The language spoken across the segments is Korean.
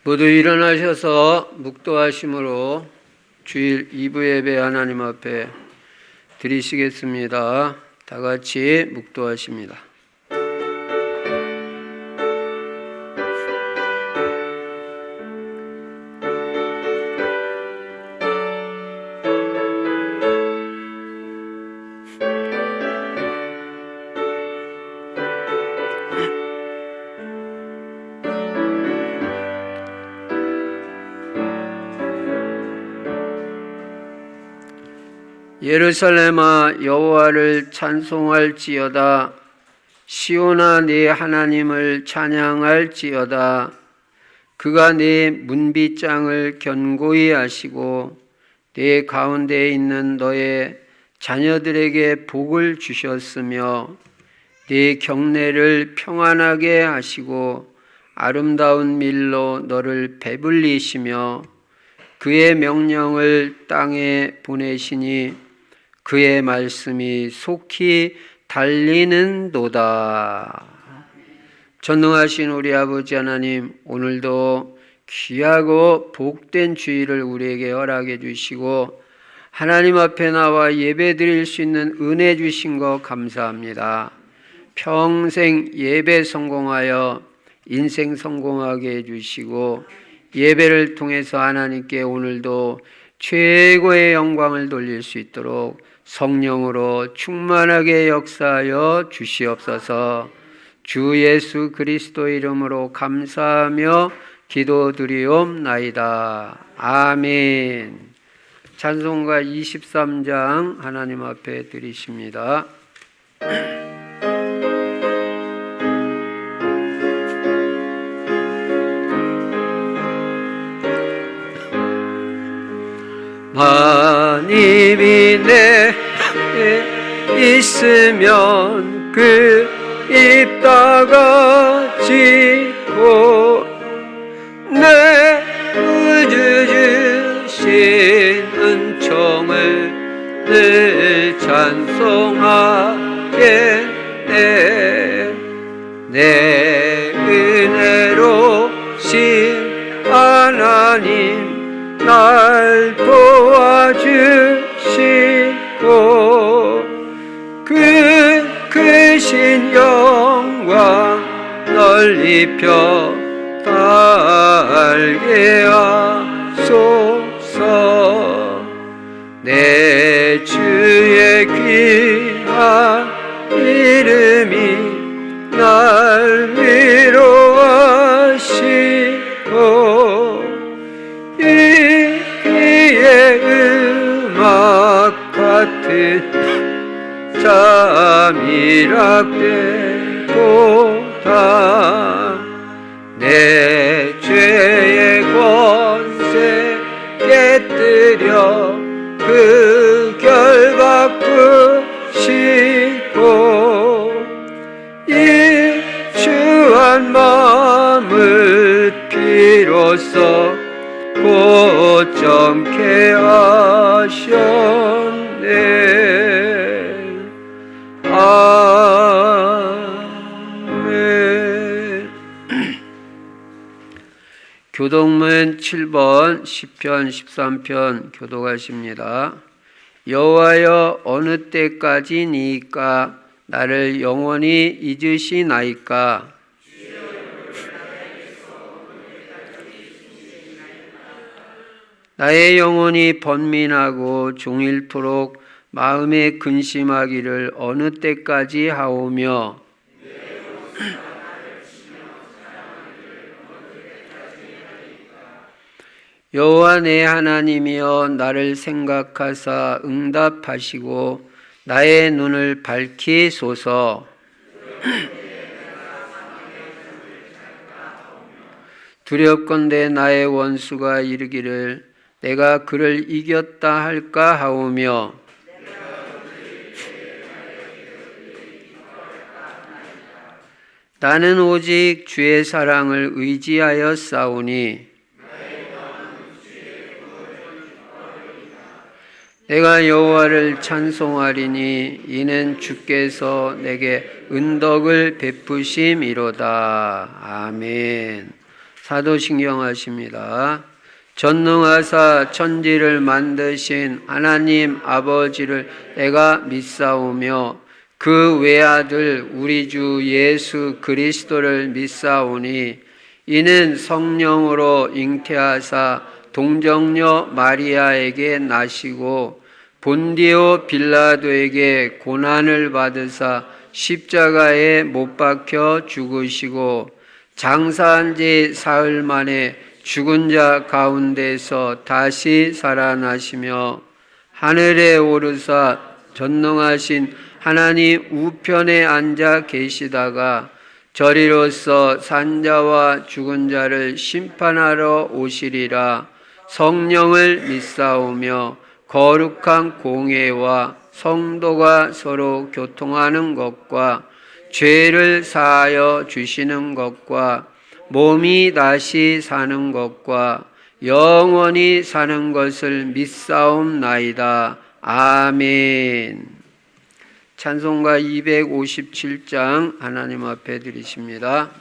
모두 일어나셔서 묵도하심으로 주일 2부 예배 하나님 앞에 드리시겠습니다. 다 같이 묵도하십니다. 예루살렘아 여호와를 찬송할지어다. 시온아 네 하나님을 찬양할지어다. 그가 네 문빗장을 견고히 하시고 네 가운데에 있는 너의 자녀들에게 복을 주셨으며 네 경내를 평안하게 하시고 아름다운 밀로 너를 배불리시며 그의 명령을 땅에 보내시니 그의 말씀이 속히 달리는도다. 전능하신 우리 아버지 하나님, 오늘도 귀하고 복된 주일을 우리에게 허락해 주시고 하나님 앞에 나와 예배 드릴 수 있는 은혜 주신 것 감사합니다. 평생 예배 성공하여 인생 성공하게 해주시고 예배를 통해서 하나님께 오늘도 최고의 영광을 돌릴 수 있도록 성령으로 충만하게 역사하여 주시옵소서. 주 예수 그리스도 이름으로 감사하며 기도드리옵나이다. 아멘. 찬송가 23장 하나님 앞에 드리십니다. 만입이 내 있으면 그 입 다가지고 내 우주 주신 은총을 늘 찬송하겠네. 내 은혜로신 하나님 날 도와주시고 그 크신 영광 널리 펴 달게 하소서. 내 주의 귀한 이름이 날 위로하시고 이 귀의 음악 같은 잠이락되도다. 내 죄의 권세 깨뜨려 그 결 바꾸시고 이 주한 마음을 비로소 고정케 하셨네. 아멘. 교동문 7번 시편 13편 교독하십니다. 여호와여 어느 때까지니까 나를 영원히 잊으시나이까. 나의 영혼이 번민하고 종일토록 마음에 근심하기를 어느 때까지 하오며 여호와 내 하나님이여 나를 생각하사 응답하시고 나의 눈을 밝히소서. 두렵건대 나의 원수가 이르기를 내가 그를 이겼다 할까 하오며 나는 오직 주의 사랑을 의지하여 싸우니 내가 여호와를 찬송하리니 이는 주께서 내게 은덕을 베푸심이로다. 아멘. 사도신경 하십니다. 전능하사 천지를 만드신 하나님 아버지를 내가 믿사오며 그 외아들 우리 주 예수 그리스도를 믿사오니 이는 성령으로 잉태하사 동정녀 마리아에게 나시고 본디오 빌라도에게 고난을 받으사 십자가에 못 박혀 죽으시고 장사한 지 사흘 만에 죽은 자 가운데서 다시 살아나시며 하늘에 오르사 전능하신 하나님 우편에 앉아 계시다가 저리로서 산자와 죽은 자를 심판하러 오시리라. 성령을 믿사오며 거룩한 공회와 성도가 서로 교통하는 것과 죄를 사하여 주시는 것과 몸이 다시 사는 것과 영원히 사는 것을 믿사옵나이다. 아멘. 찬송가 257장 하나님 앞에 드리십니다.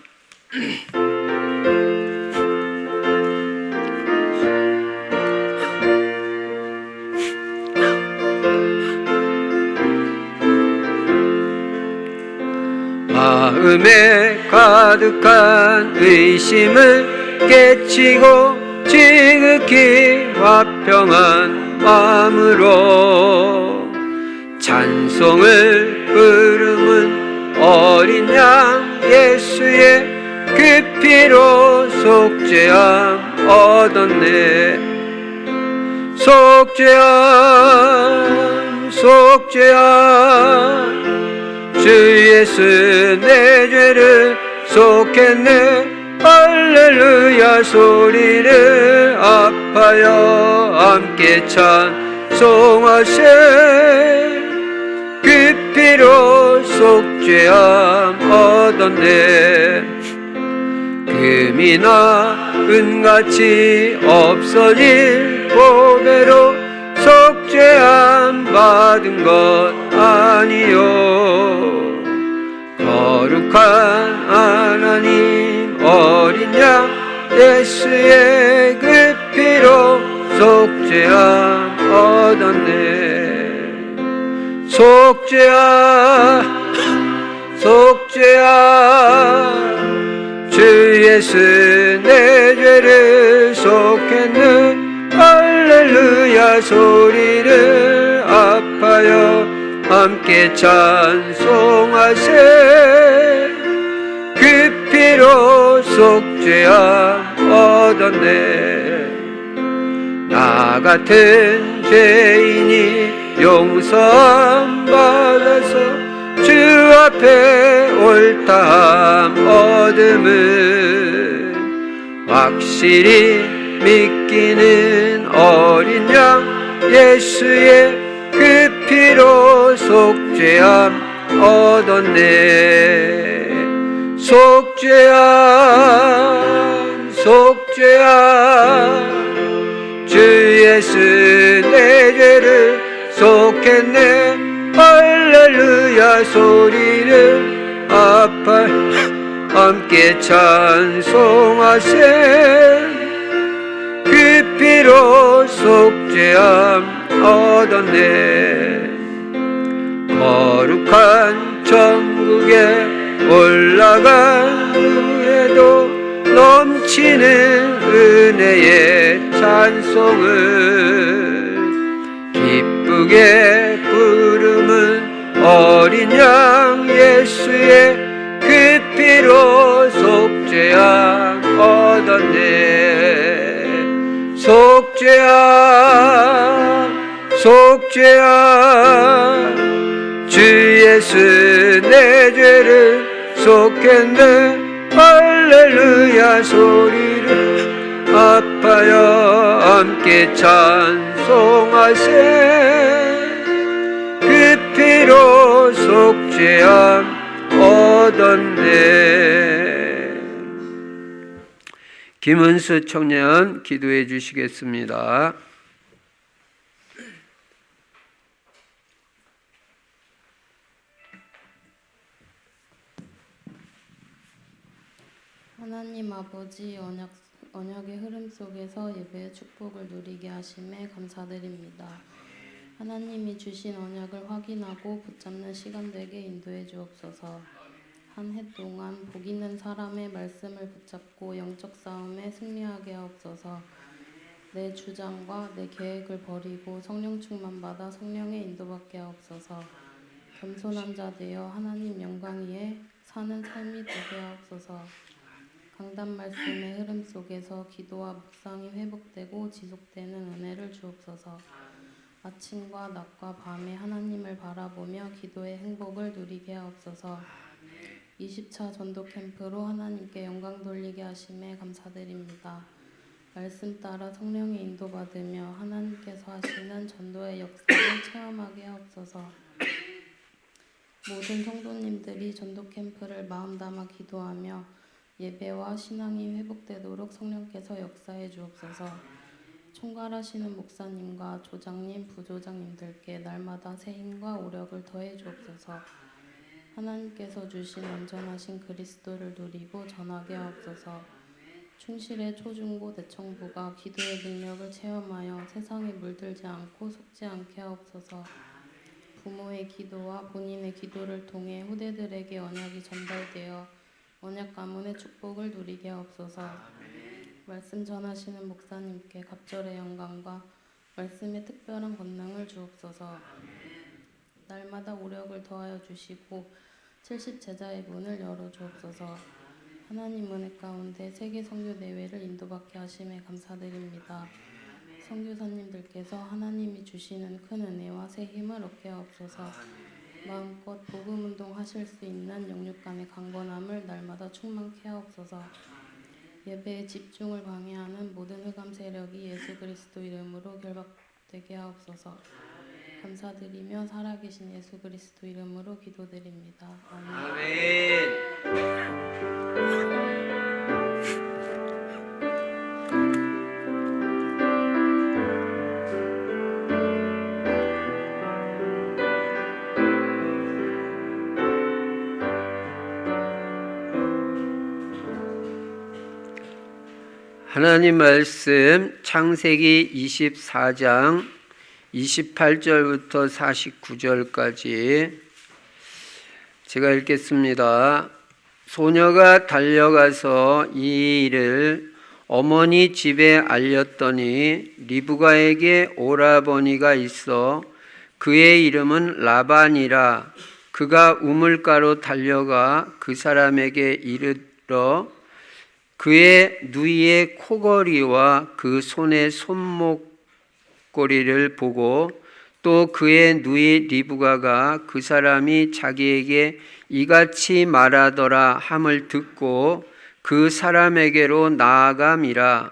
마음에 가득한 의심을 깨치고 지극히 화평한 마음으로 찬송을 부르는 어린 양 예수의 그 피로 속죄함 얻었네. 속죄함 속죄함 주 예수 내 죄를 속했네. 할렐루야 소리를 아파여 함께 찬송하세. 그 피로 속죄함 얻었네. 금이나 은같이 없어질 보배로 속죄함 받은 것 아니요. 거룩한 하나님 어린 양 예수의 그 피로 속죄함 얻었네. 속죄함 속죄함 주 예수 내 죄를 속했네. 할렐루야 소리를 아파여 함께 찬송하세. 그 피로 속죄함 얻었네. 나 같은 죄인이 용서함 받아서 주 앞에 옳다함 얻음은 확실히 믿기는 어린 양 예수의 그 피로 속죄함 얻었네. 속죄함 속죄함 주 예수 내 죄를 속했네. 할렐루야 소리를 아파 함께 찬송하세. 그 피로 속죄함 얻었네. 거룩한 천국에 올라간 후에도 넘치는 은혜의 찬송을 기쁘게 부르는 어린 양 예수의 그 피로 속죄함 얻었네. 속죄함 속죄함 주 예수 내 죄를 속했네. 할렐루야 소리를 아파여 함께 찬송하세. 그 피로 속죄함 얻었네. 김은수 청년 기도해 주시겠습니다. 하나님 아버지 언약의 흐름 속에서 예배의 축복을 누리게 하심에 감사드립니다. 하나님이 주신 언약을 확인하고 붙잡는 시간 되게 인도해 주옵소서. 한 해 동안 복 있는 사람의 말씀을 붙잡고 영적 싸움에 승리하게 하옵소서. 내 주장과 내 계획을 버리고 성령 충만 받아 성령의 인도받게 하옵소서. 겸손한 자 되어 하나님 영광 위에 사는 삶이 되게 하옵소서. 강단 말씀의 흐름 속에서 기도와 묵상이 회복되고 지속되는 은혜를 주옵소서. 아침과 낮과 밤에 하나님을 바라보며 기도의 행복을 누리게 하옵소서. 20차 전도 캠프로 하나님께 영광 돌리게 하심에 감사드립니다. 말씀 따라 성령의 인도받으며 하나님께서 하시는 전도의 역사를 체험하게 하옵소서. 모든 성도님들이 전도 캠프를 마음 담아 기도하며 예배와 신앙이 회복되도록 성령께서 역사해 주옵소서. 총괄하시는 목사님과 조장님, 부조장님들께 날마다 새 힘과 오력을 더해 주옵소서. 하나님께서 주신 완전하신 그리스도를 누리고 전하게 하옵소서. 충실의 초중고 대청부가 기도의 능력을 체험하여 세상에 물들지 않고 속지 않게 하옵소서. 부모의 기도와 본인의 기도를 통해 후대들에게 언약이 전달되어 언약 가문의 축복을 누리게 하옵소서. 말씀 전하시는 목사님께 갑절의 영광과 말씀의 특별한 권능을 주옵소서. 날마다 오력을 더하여 주시고 70제자의 문을 열어 주옵소서. 하나님 은혜 가운데 세계 선교 대회를 인도받게 하심에 감사드립니다. 선교사님들께서 하나님이 주시는 큰 은혜와 새 힘을 얻게 하옵소서. 마음껏 복음 운동 하실 수 있는 영육간의 강건함을 날마다 충만케 하옵소서. 예배의 집중을 방해하는 모든 흑암 세력이 예수 그리스도 이름으로 결박되게 하옵소서. 감사드리며 살아계신 예수 그리스도 이름으로 기도드립니다. 아멘. 하나님 말씀 창세기 24장 28절부터 49절까지 제가 읽겠습니다. 소녀가 달려가서 이 일을 어머니 집에 알렸더니 리브가에게 오라버니가 있어 그의 이름은 라반이라. 그가 우물가로 달려가 그 사람에게 이르러 그의 누이의 코걸이와 그 손의 손목걸이를 보고 또 그의 누이 리브가가 그 사람이 자기에게 이같이 말하더라 함을 듣고 그 사람에게로 나아감이라.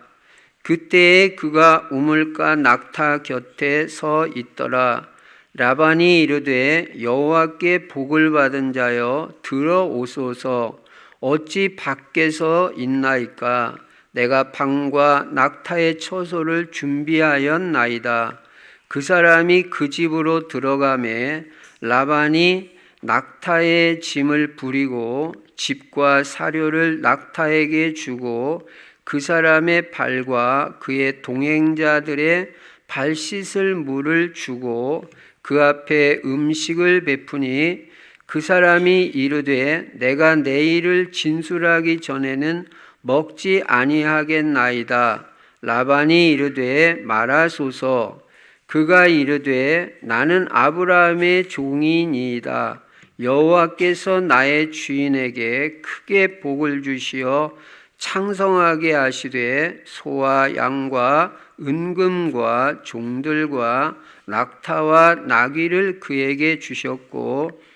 그때에 그가 우물가 낙타 곁에 서 있더라. 라반이 이르되 여호와께 복을 받은 자여 들어오소서. 어찌 밖에서 있나이까? 내가 방과 낙타의 처소를 준비하였나이다. 그 사람이 그 집으로 들어가매 라반이 낙타의 짐을 부리고 집과 사료를 낙타에게 주고 그 사람의 발과 그의 동행자들의 발 씻을 물을 주고 그 앞에 음식을 베푸니 그 사람이 이르되 내가 내일을 진술하기 전에는 먹지 아니하겠나이다. 라반이 이르되 말하소서. 그가 이르되 나는 아브라함의 종이니이다. 여호와께서 나의 주인에게 크게 복을 주시어 창성하게 하시되 소와 양과 은금과 종들과 낙타와 나귀를 그에게 주셨고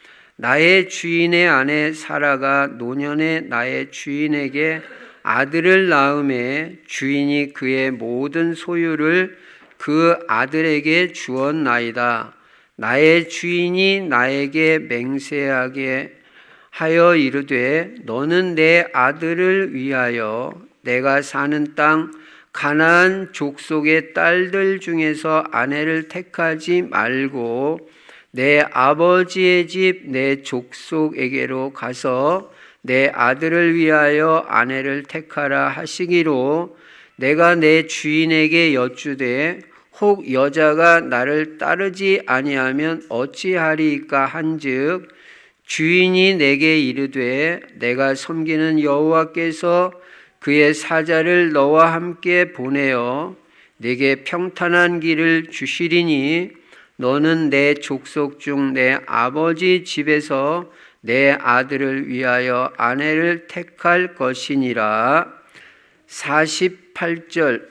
나의 주인의 아내 사라가 노년에 나의 주인에게 아들을 낳음에 주인이 그의 모든 소유를 그 아들에게 주었나이다. 나의 주인이 나에게 맹세하게 하여 이르되 너는 내 아들을 위하여 내가 사는 땅 가나안 족속의 딸들 중에서 아내를 택하지 말고 내 아버지의 집 내 족속에게로 가서 내 아들을 위하여 아내를 택하라 하시기로 내가 내 주인에게 여쭈되 혹 여자가 나를 따르지 아니하면 어찌하리이까 한즉 주인이 내게 이르되 내가 섬기는 여호와께서 그의 사자를 너와 함께 보내어 내게 평탄한 길을 주시리니 너는 내 족속 중 내 아버지 집에서 내 아들을 위하여 아내를 택할 것이니라. 48절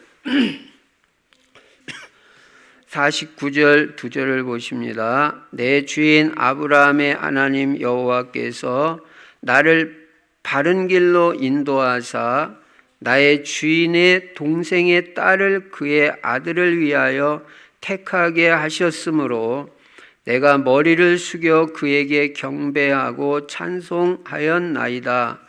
49절 2절을 보십니다. 내 주인 아브라함의 하나님 여호와께서 나를 바른 길로 인도하사 나의 주인의 동생의 딸을 그의 아들을 위하여 택하게 하셨으므로 내가 머리를 숙여 그에게 경배하고 찬송하였나이다.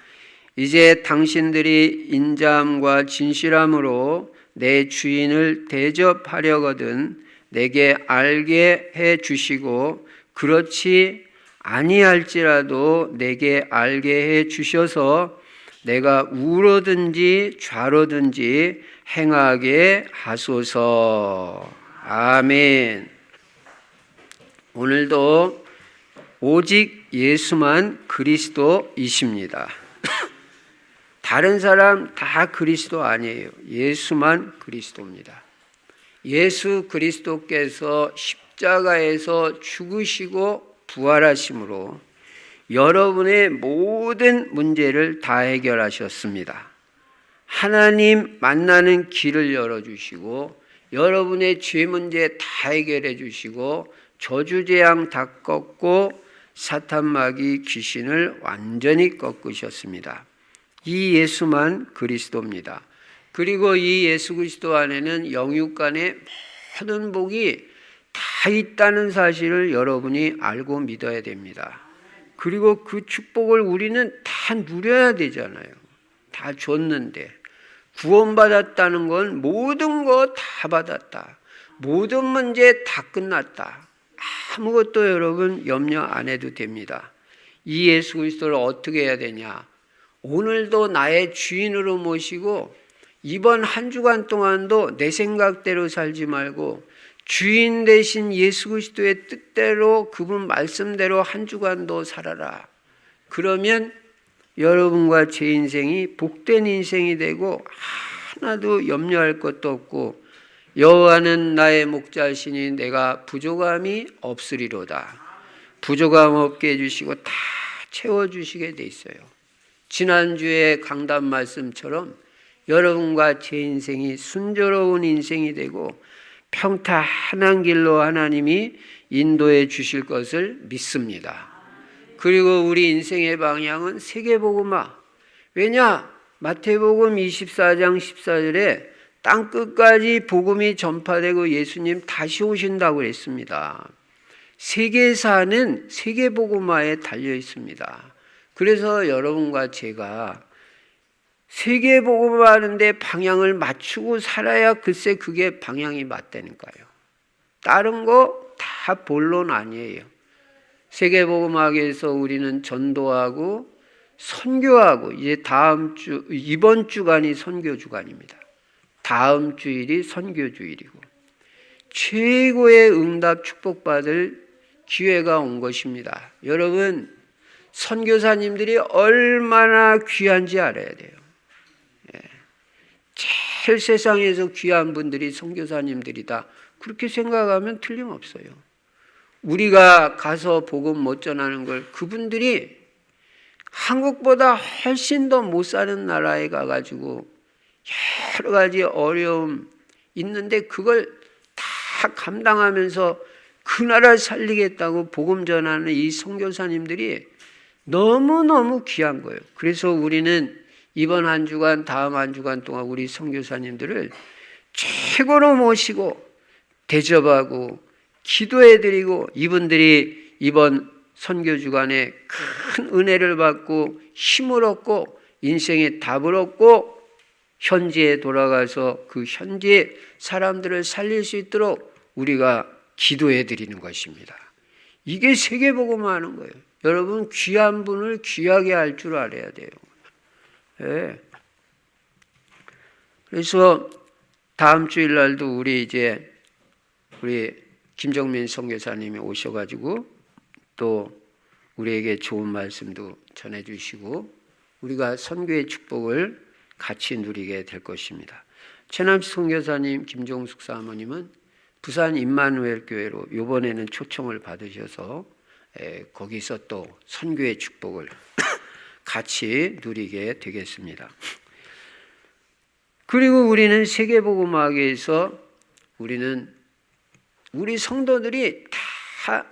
이제 당신들이 인자함과 진실함으로 내 주인을 대접하려거든 내게 알게 해 주시고 그렇지 아니할지라도 내게 알게 해 주셔서 내가 우로든지 좌로든지 행하게 하소서. 아멘. 오늘도 오직 예수만 그리스도이십니다. 다른 사람 다 그리스도 아니에요. 예수만 그리스도입니다. 예수 그리스도께서 십자가에서 죽으시고 부활하심으로 여러분의 모든 문제를 다 해결하셨습니다. 하나님 만나는 길을 열어주시고 여러분의 죄 문제 다 해결해 주시고 저주재앙 다 꺾고 사탄 마귀 귀신을 완전히 꺾으셨습니다. 이 예수만 그리스도입니다. 그리고 이 예수 그리스도 안에는 영육간의 모든 복이 다 있다는 사실을 여러분이 알고 믿어야 됩니다. 그리고 그 축복을 우리는 다 누려야 되잖아요. 다 줬는데 구원받았다는 건 모든 거 다 받았다. 모든 문제 다 끝났다. 아무것도 여러분 염려 안 해도 됩니다. 이 예수 그리스도를 어떻게 해야 되냐? 오늘도 나의 주인으로 모시고 이번 한 주간 동안도 내 생각대로 살지 말고 주인 되신 예수 그리스도의 뜻대로 그분 말씀대로 한 주간도 살아라. 그러면 여러분과 제 인생이 복된 인생이 되고 하나도 염려할 것도 없고 여호와는 나의 목자시니 내가 부족함이 없으리로다. 부족함 없게 해주시고 다 채워주시게 돼 있어요. 지난주에 강단 말씀처럼 여러분과 제 인생이 순조로운 인생이 되고 평탄한 길로 하나님이 인도해 주실 것을 믿습니다. 그리고 우리 인생의 방향은 세계복음화. 왜냐? 마태복음 24장 14절에 땅끝까지 복음이 전파되고 예수님 다시 오신다고 그랬습니다. 세계사는 세계복음화에 달려 있습니다. 그래서 여러분과 제가 세계복음화하는데 방향을 맞추고 살아야 글쎄 그게 방향이 맞다니까요. 다른 거 다 본론 아니에요. 세계복음화에서 우리는 전도하고 선교하고 이제 이번 주간이 선교 주간입니다. 다음 주일이 선교 주일이고 최고의 응답 축복받을 기회가 온 것입니다. 여러분 선교사님들이 얼마나 귀한지 알아야 돼요. 제일 세상에서 귀한 분들이 선교사님들이다. 그렇게 생각하면 틀림없어요. 우리가 가서 복음 못 전하는 걸 그분들이 한국보다 훨씬 더 못 사는 나라에 가가지고 여러 가지 어려움 있는데 그걸 다 감당하면서 그 나라를 살리겠다고 복음 전하는 이 선교사님들이 너무너무 귀한 거예요. 그래서 우리는 이번 한 주간 다음 한 주간 동안 우리 선교사님들을 최고로 모시고 대접하고 기도해드리고 이분들이 이번 선교 주간에 큰 은혜를 받고 힘을 얻고 인생의 답을 얻고 현지에 돌아가서 그 현지의 사람들을 살릴 수 있도록 우리가 기도해 드리는 것입니다. 이게 세계복음화 하는 거예요. 여러분 귀한 분을 귀하게 할 줄 알아야 돼요. 예. 그래서 다음 주일 날도 우리 김정민 선교사님이 오셔가지고 또 우리에게 좋은 말씀도 전해주시고 우리가 선교의 축복을 같이 누리게 될 것입니다. 최남식 선교사님, 김종숙 사모님은 부산 임마누엘 교회로 이번에는 초청을 받으셔서 거기서 또 선교의 축복을 같이 누리게 되겠습니다. 그리고 우리는 세계복음화에서 우리 성도들이 다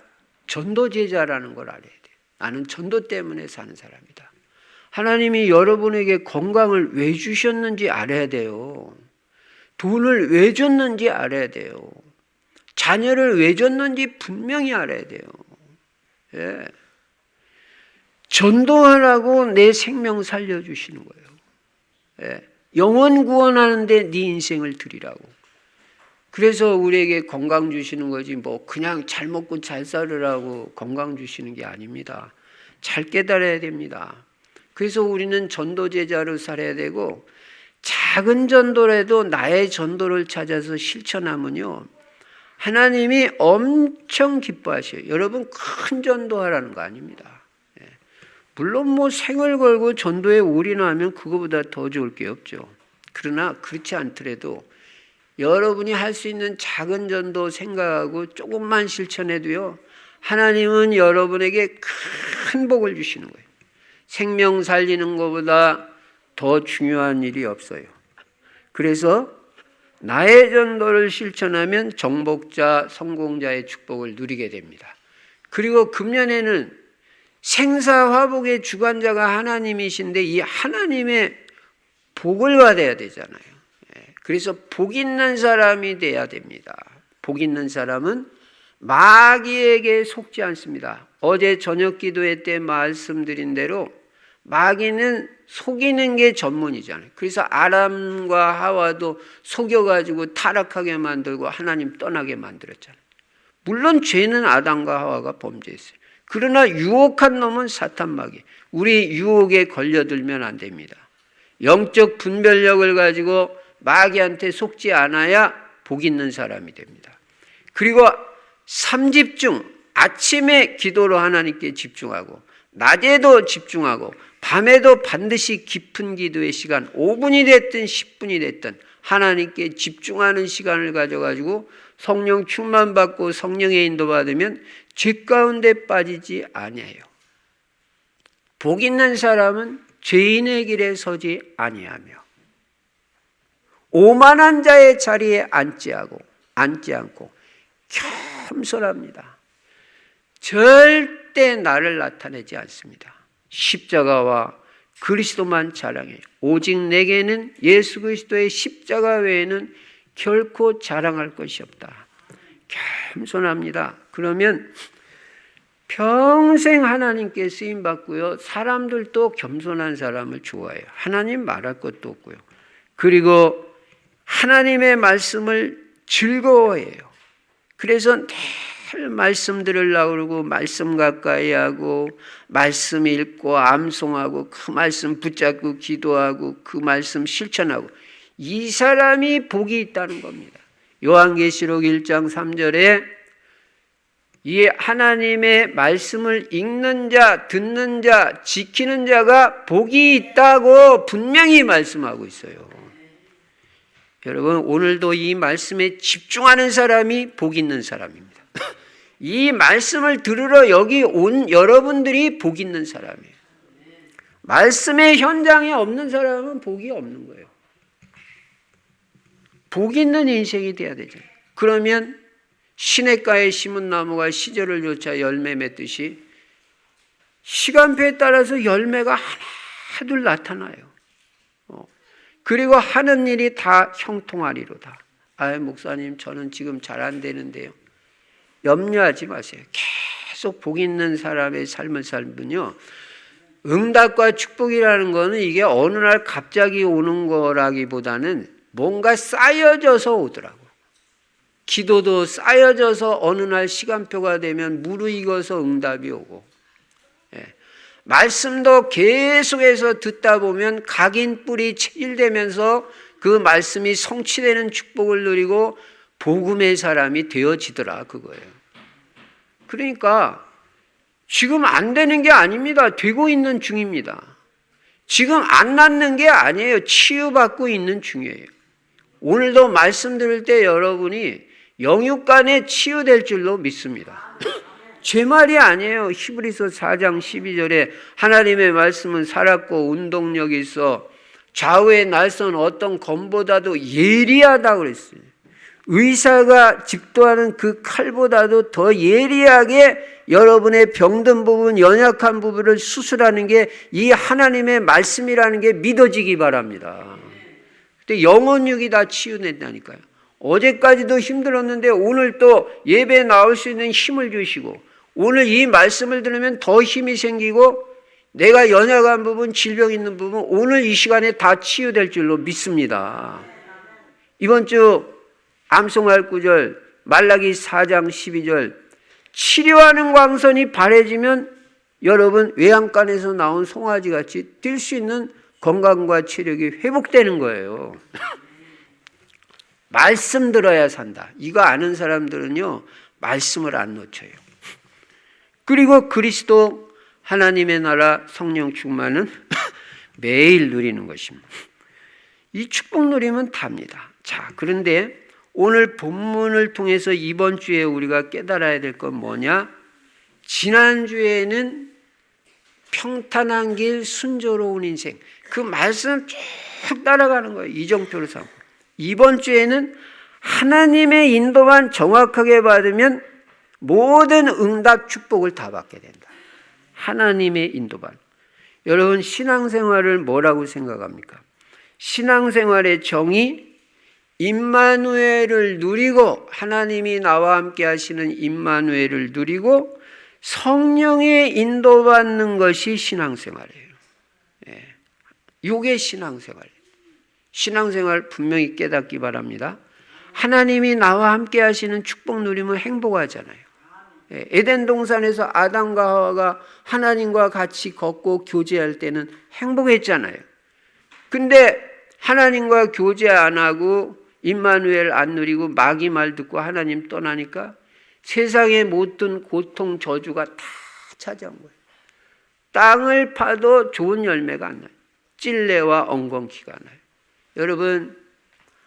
전도제자라는 걸 알아야 돼요. 나는 전도 때문에 사는 사람이다. 하나님이 여러분에게 건강을 왜 주셨는지 알아야 돼요. 돈을 왜 줬는지 알아야 돼요. 자녀를 왜 줬는지 분명히 알아야 돼요. 예. 전도하라고 내 생명 살려주시는 거예요. 예. 영혼 구원하는데 네 인생을 드리라고. 그래서 우리에게 건강 주시는 거지 뭐 그냥 잘 먹고 잘 살으라고 건강 주시는 게 아닙니다. 잘 깨달아야 됩니다. 그래서 우리는 전도제자로 살아야 되고 작은 전도라도 나의 전도를 찾아서 실천하면요. 하나님이 엄청 기뻐하셔요. 여러분 큰 전도하라는 거 아닙니다. 물론 뭐 생을 걸고 전도에 올인하면 그거보다 더 좋을 게 없죠. 그러나 그렇지 않더라도 여러분이 할 수 있는 작은 전도 생각하고 조금만 실천해도요. 하나님은 여러분에게 큰 복을 주시는 거예요. 생명 살리는 것보다 더 중요한 일이 없어요. 그래서 나의 전도를 실천하면 정복자, 성공자의 축복을 누리게 됩니다. 그리고 금년에는 생사화복의 주관자가 하나님이신데 이 하나님의 복을 받아야 되잖아요. 그래서 복 있는 사람이 돼야 됩니다. 복 있는 사람은 마귀에게 속지 않습니다. 어제 저녁 기도회 때 말씀드린 대로 마귀는 속이는 게 전문이잖아요. 그래서 아람과 하와도 속여가지고 타락하게 만들고 하나님 떠나게 만들었잖아요. 물론 죄는 아담과 하와가 범죄했어요. 그러나 유혹한 놈은 사탄 마귀. 우리 유혹에 걸려들면 안 됩니다. 영적 분별력을 가지고 마귀한테 속지 않아야 복 있는 사람이 됩니다. 그리고 삼집중, 아침에 기도로 하나님께 집중하고 낮에도 집중하고 밤에도 반드시 깊은 기도의 시간 5분이 됐든 10분이 됐든 하나님께 집중하는 시간을 가져가지고 성령 충만받고 성령의 인도받으면 죄 가운데 빠지지 아니해요. 복 있는 사람은 죄인의 길에 서지 아니하며 오만한 자의 자리에 앉지 않고 겸손합니다. 절대 나를 나타내지 않습니다. 십자가와 그리스도만 자랑해요. 오직 내게는 예수 그리스도의 십자가 외에는 결코 자랑할 것이 없다. 겸손합니다. 그러면 평생 하나님께 쓰임받고요. 사람들도 겸손한 사람을 좋아해요. 하나님 말할 것도 없고요. 그리고 하나님의 말씀을 즐거워해요. 그래서 늘 말씀 들으려고 그러고 말씀 가까이 하고 말씀 읽고 암송하고 그 말씀 붙잡고 기도하고 그 말씀 실천하고 이 사람이 복이 있다는 겁니다. 요한계시록 1장 3절에 이 하나님의 말씀을 읽는 자, 듣는 자, 지키는 자가 복이 있다고 분명히 말씀하고 있어요. 여러분 오늘도 이 말씀에 집중하는 사람이 복 있는 사람입니다. 이 말씀을 들으러 여기 온 여러분들이 복 있는 사람이에요. 말씀의 현장에 없는 사람은 복이 없는 거예요. 복 있는 인생이 돼야 되죠. 그러면 시냇가에 심은 나무가 시절을 쫓아 열매 맺듯이 시간표에 따라서 열매가 하나둘 나타나요. 그리고 하는 일이 다 형통하리로다. 목사님 저는 지금 잘 안 되는데요. 염려하지 마세요. 계속 복 있는 사람의 삶을 살면요. 응답과 축복이라는 거는 이게 어느 날 갑자기 오는 거라기보다는 뭔가 쌓여져서 오더라고. 기도도 쌓여져서 어느 날 시간표가 되면 무르익어서 응답이 오고 말씀도 계속해서 듣다 보면 각인 뿔이 체질되면서 그 말씀이 성취되는 축복을 누리고 복음의 사람이 되어지더라 그거예요. 그러니까 지금 안 되는 게 아닙니다. 되고 있는 중입니다. 지금 안 낫는 게 아니에요. 치유받고 있는 중이에요. 오늘도 말씀 들을 때 여러분이 영육간에 치유될 줄로 믿습니다. 제 말이 아니에요. 히브리서 4장 12절에 하나님의 말씀은 살았고 운동력이 있어 좌우의 날선 어떤 검보다도 예리하다고 그랬어요. 의사가 집도하는 그 칼보다도 더 예리하게 여러분의 병든 부분, 연약한 부분을 수술하는 게 이 하나님의 말씀이라는 게 믿어지기 바랍니다. 근데 영혼육이 다 치유된다니까요. 어제까지도 힘들었는데 오늘 또 예배 나올 수 있는 힘을 주시고 오늘 이 말씀을 들으면 더 힘이 생기고 내가 연약한 부분, 질병 있는 부분 오늘 이 시간에 다 치유될 줄로 믿습니다. 이번 주 암송할 구절 말라기 4장 12절 치료하는 광선이 바래지면 여러분 외양간에서 나온 송아지같이 뛸 수 있는 건강과 체력이 회복되는 거예요. 말씀 들어야 산다. 이거 아는 사람들은요 말씀을 안 놓쳐요. 그리고 그리스도 하나님의 나라 성령 충만은 매일 누리는 것입니다. 이 축복 누리면 답니다. 자, 그런데 오늘 본문을 통해서 이번 주에 우리가 깨달아야 될 건 뭐냐? 지난주에는 평탄한 길, 순조로운 인생. 그 말씀 쭉 따라가는 거예요. 이정표를 삼고. 이번 주에는 하나님의 인도만 정확하게 받으면 모든 응답 축복을 다 받게 된다. 하나님의 인도만. 여러분 신앙생활을 뭐라고 생각합니까? 신앙생활의 정의 임마누엘을 누리고 하나님이 나와 함께 하시는 임마누엘을 누리고 성령의 인도받는 것이 신앙생활이에요. 이게 신앙생활이에요. 신앙생활 분명히 깨닫기 바랍니다. 하나님이 나와 함께 하시는 축복 누리면 행복하잖아요. 에덴 동산에서 아담과 하와가 하나님과 같이 걷고 교제할 때는 행복했잖아요. 근데 하나님과 교제 안 하고 임마누엘 안 누리고 마귀 말 듣고 하나님 떠나니까 세상에 못든 고통 저주가 다 찾아온 거예요. 땅을 파도 좋은 열매가 안 나요. 찔레와 엉겅퀴가 나요. 여러분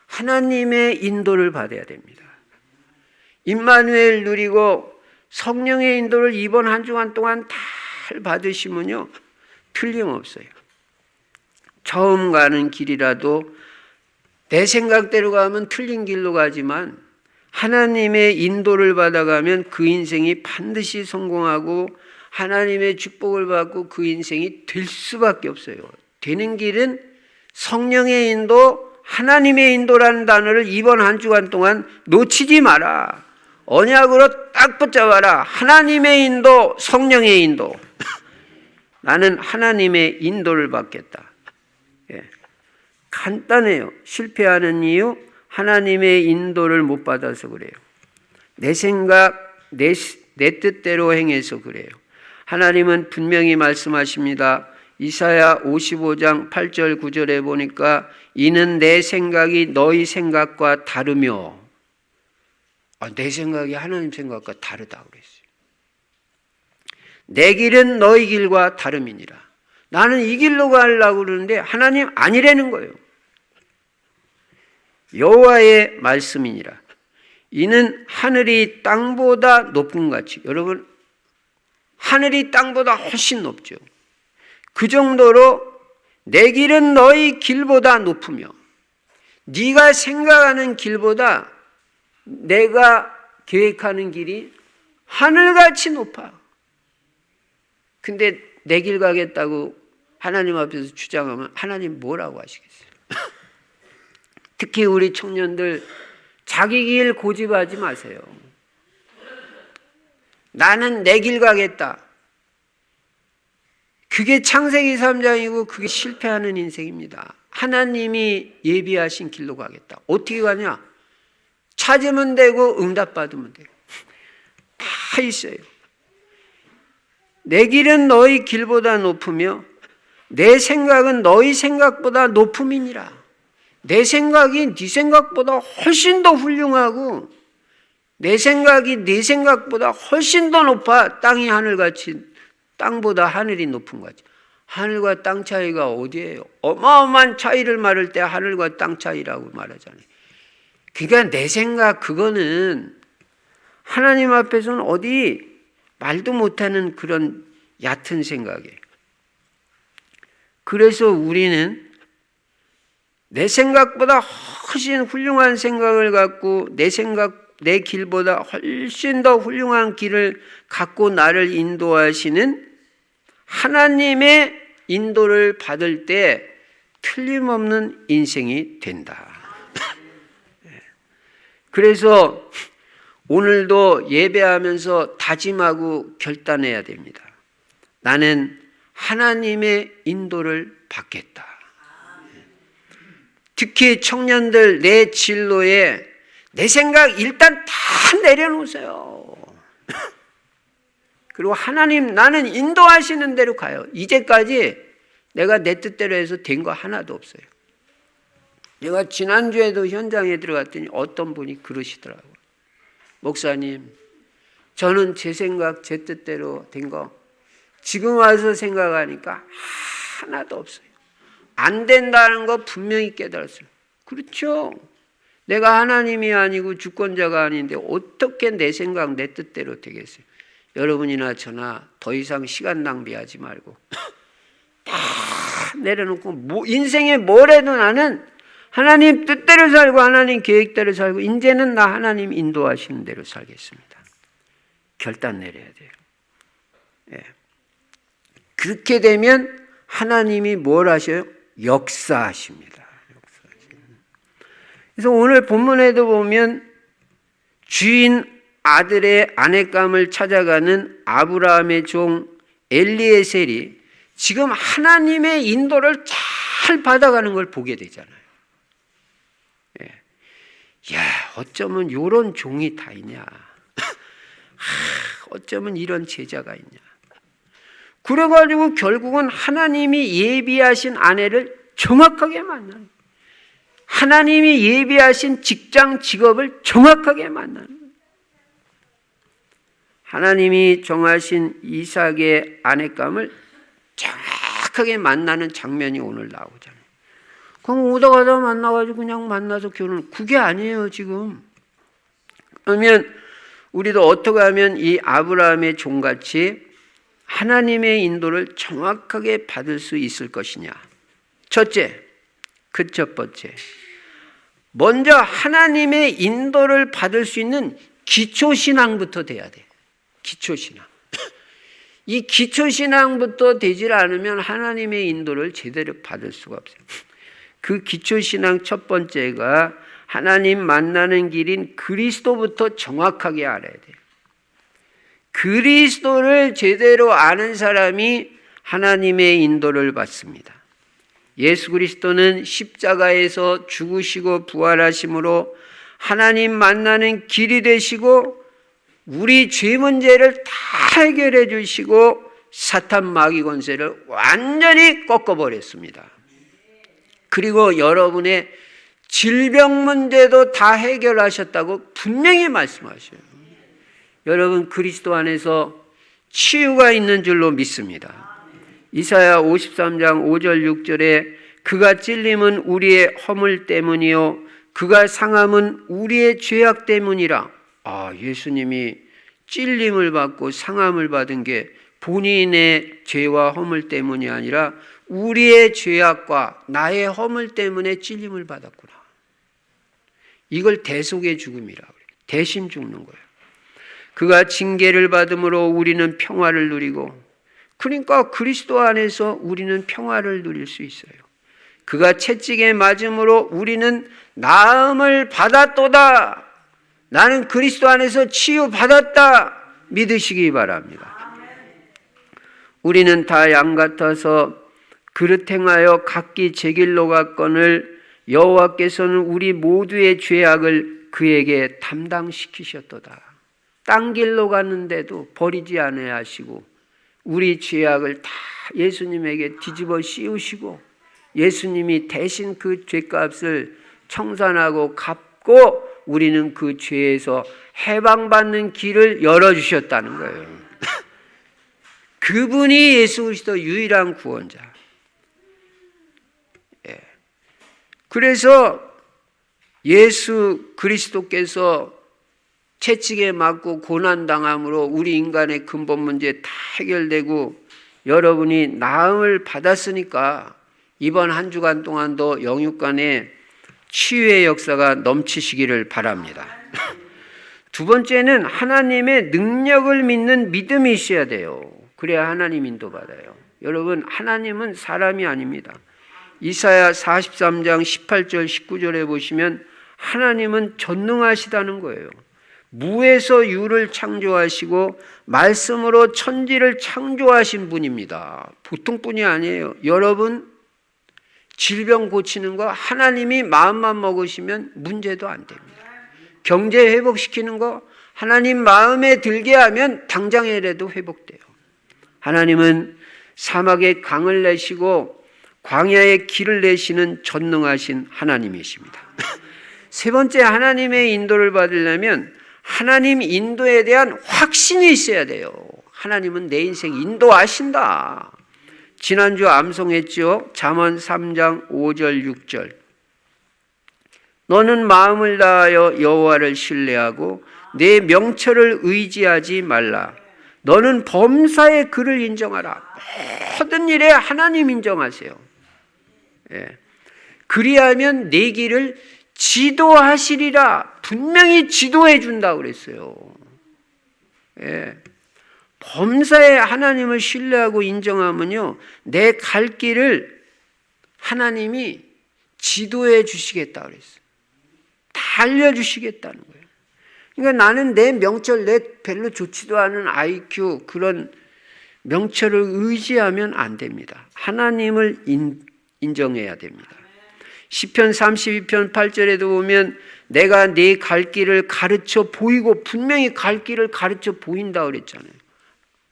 하나님의 인도를 받아야 됩니다. 임마누엘 누리고 성령의 인도를 이번 한 주간 동안 잘 받으시면요 틀림없어요. 처음 가는 길이라도 내 생각대로 가면 틀린 길로 가지만 하나님의 인도를 받아가면 그 인생이 반드시 성공하고 하나님의 축복을 받고 그 인생이 될 수밖에 없어요. 되는 길은 성령의 인도, 하나님의 인도라는 단어를 이번 한 주간 동안 놓치지 마라. 언약으로 딱 붙잡아라. 하나님의 인도, 성령의 인도. 나는 하나님의 인도를 받겠다. 간단해요. 실패하는 이유 하나님의 인도를 못 받아서 그래요. 내 생각, 내 뜻대로 행해서 그래요. 하나님은 분명히 말씀하십니다. 이사야 55장 8절 9절에 보니까 이는 내 생각이 너희 생각과 다르며 내 생각이 하나님 생각과 다르다고 그랬어요. 내 길은 너희 길과 다름이니라. 나는 이 길로 가려고 그러는데 하나님 아니라는 거예요. 여호와의 말씀이니라. 이는 하늘이 땅보다 높은 같이. 여러분 하늘이 땅보다 훨씬 높죠. 그 정도로 내 길은 너희 길보다 높으며 네가 생각하는 길보다 내가 계획하는 길이 하늘같이 높아. 근데 내 길 가겠다고 하나님 앞에서 주장하면 하나님 뭐라고 하시겠어요? 특히 우리 청년들 자기 길 고집하지 마세요. 나는 내 길 가겠다. 그게 창세기 3장이고 그게 실패하는 인생입니다. 하나님이 예비하신 길로 가겠다. 어떻게 가냐? 찾으면 되고 응답받으면 되고 다 있어요. 내 길은 너희 길보다 높으며 내 생각은 너희 생각보다 높음이니라. 내 생각이 네 생각보다 훨씬 더 훌륭하고 내 생각이 네 생각보다 훨씬 더 높아. 땅이 하늘같이, 땅보다 하늘이 높은 거지. 하늘과 땅 차이가 어디예요? 어마어마한 차이를 말할 때 하늘과 땅 차이라고 말하잖아요. 그러니까 내 생각, 그거는 하나님 앞에서는 어디 말도 못하는 그런 얕은 생각이에요. 그래서 우리는 내 생각보다 훨씬 훌륭한 생각을 갖고 내 길보다 훨씬 더 훌륭한 길을 갖고 나를 인도하시는 하나님의 인도를 받을 때 틀림없는 인생이 된다. 그래서 오늘도 예배하면서 다짐하고 결단해야 됩니다. 나는 하나님의 인도를 받겠다. 특히 청년들, 내 진로에 내 생각 일단 다 내려놓으세요. 그리고 하나님, 나는 인도하시는 대로 가요. 이제까지 내가 내 뜻대로 해서 된 거 하나도 없어요. 내가 지난주에도 현장에 들어갔더니 어떤 분이 그러시더라고요. 목사님, 저는 제 생각, 제 뜻대로 된 거 지금 와서 생각하니까 하나도 없어요. 안 된다는 거 분명히 깨달았어요. 그렇죠. 내가 하나님이 아니고 주권자가 아닌데 어떻게 내 생각, 내 뜻대로 되겠어요. 여러분이나 저나 더 이상 시간 낭비하지 말고 다 내려놓고 인생에 뭘 해도 나는 하나님 뜻대로 살고 하나님 계획대로 살고 이제는 나 하나님 인도하시는 대로 살겠습니다. 결단 내려야 돼요. 예. 그렇게 되면 하나님이 뭘 하셔요? 역사하십니다. 그래서 오늘 본문에도 보면 주인 아들의 아내감을 찾아가는 아브라함의 종 엘리에셀이 지금 하나님의 인도를 잘 받아가는 걸 보게 되잖아요. 예. 야, 어쩌면 이런 종이 다 있냐. 어쩌면 이런 제자가 있냐. 그래가지고 결국은 하나님이 예비하신 아내를 정확하게 만나는, 하나님이 예비하신 직장, 직업을 정확하게 만나는, 하나님이 정하신 이삭의 아내감을 정확하게 만나는 장면이 오늘 나오잖아요. 그럼 오다 가다 만나가지고 그냥 만나서 결혼, 그게 아니에요 지금. 그러면 우리도 어떻게 하면 이 아브라함의 종같이 하나님의 인도를 정확하게 받을 수 있을 것이냐. 첫째, 그 첫 번째, 먼저 하나님의 인도를 받을 수 있는 기초신앙부터 돼야 돼. 기초신앙. 이 기초신앙부터 되질 않으면 하나님의 인도를 제대로 받을 수가 없어요. 그 기초신앙 첫 번째가 하나님 만나는 길인 그리스도부터 정확하게 알아야 돼요. 그리스도를 제대로 아는 사람이 하나님의 인도를 받습니다. 예수 그리스도는 십자가에서 죽으시고 부활하심으로 하나님 만나는 길이 되시고 우리 죄 문제를 다 해결해 주시고 사탄 마귀 권세를 완전히 꺾어버렸습니다. 그리고 여러분의 질병 문제도 다 해결하셨다고 분명히 말씀하셔요. 여러분 그리스도 안에서 치유가 있는 줄로 믿습니다. 이사야 53장 5절 6절에 그가 찔림은 우리의 허물 때문이요 그가 상함은 우리의 죄악 때문이라. 예수님이 찔림을 받고 상함을 받은 게 본인의 죄와 허물 때문이 아니라 우리의 죄악과 나의 허물 때문에 찔림을 받았구나. 이걸 대속의 죽음이라고 해요. 대신 죽는 거예요. 그가 징계를 받음으로 우리는 평화를 누리고, 그러니까 그리스도 안에서 우리는 평화를 누릴 수 있어요. 그가 채찍에 맞음으로 우리는 나음을 받았도다. 나는 그리스도 안에서 치유받았다. 믿으시기 바랍니다. 우리는 다 양 같아서 그릇 행하여 각기 제 길로 갔거늘 여호와께서는 우리 모두의 죄악을 그에게 담당시키셨도다. 딴 길로 갔는데도 버리지 않아야 하시고 우리 죄악을 다 예수님에게 뒤집어 씌우시고 예수님이 대신 그 죄값을 청산하고 갚고 우리는 그 죄에서 해방받는 길을 열어주셨다는 거예요. 그분이 예수 그리스도 유일한 구원자. 그래서 예수 그리스도께서 채찍에 맞고 고난당함으로 우리 인간의 근본 문제 다 해결되고 여러분이 나음을 받았으니까 이번 한 주간 동안도 영육간에 치유의 역사가 넘치시기를 바랍니다. 두 번째는 하나님의 능력을 믿는 믿음이 있어야 돼요. 그래야 하나님 인도받아요. 여러분, 하나님은 사람이 아닙니다. 이사야 43장 18절 19절에 보시면 하나님은 전능하시다는 거예요. 무에서 유를 창조하시고 말씀으로 천지를 창조하신 분입니다. 보통 분이 아니에요. 여러분, 질병 고치는 거 하나님이 마음만 먹으시면 문제도 안 됩니다. 경제 회복시키는 거 하나님 마음에 들게 하면 당장이라도 회복돼요. 하나님은 사막에 강을 내시고 광야에 길을 내시는 전능하신 하나님이십니다. 세 번째, 하나님의 인도를 받으려면 하나님 인도에 대한 확신이 있어야 돼요. 하나님은 내 인생 인도하신다. 지난주 암송했죠. 잠언 3장 5절 6절. 너는 마음을 다하여 여호와를 신뢰하고 내 명철을 의지하지 말라. 너는 범사의 그를 인정하라. 모든 일에 하나님 인정하세요. 그리하면 내 길을 지도하시리라. 분명히 지도해 준다고 그랬어요. 범사에 하나님을 신뢰하고 인정하면요, 내 갈 길을 하나님이 지도해 주시겠다 그랬어요. 다 알려주시겠다는 거예요. 그러니까 나는 내 명철, 내 별로 좋지도 않은 IQ, 그런 명철을 의지하면 안 됩니다. 하나님을 인정해야 됩니다. 시편 32편 8절에도 보면 내가 네 갈 길을 가르쳐 보이고, 분명히 갈 길을 가르쳐 보인다 그랬잖아요.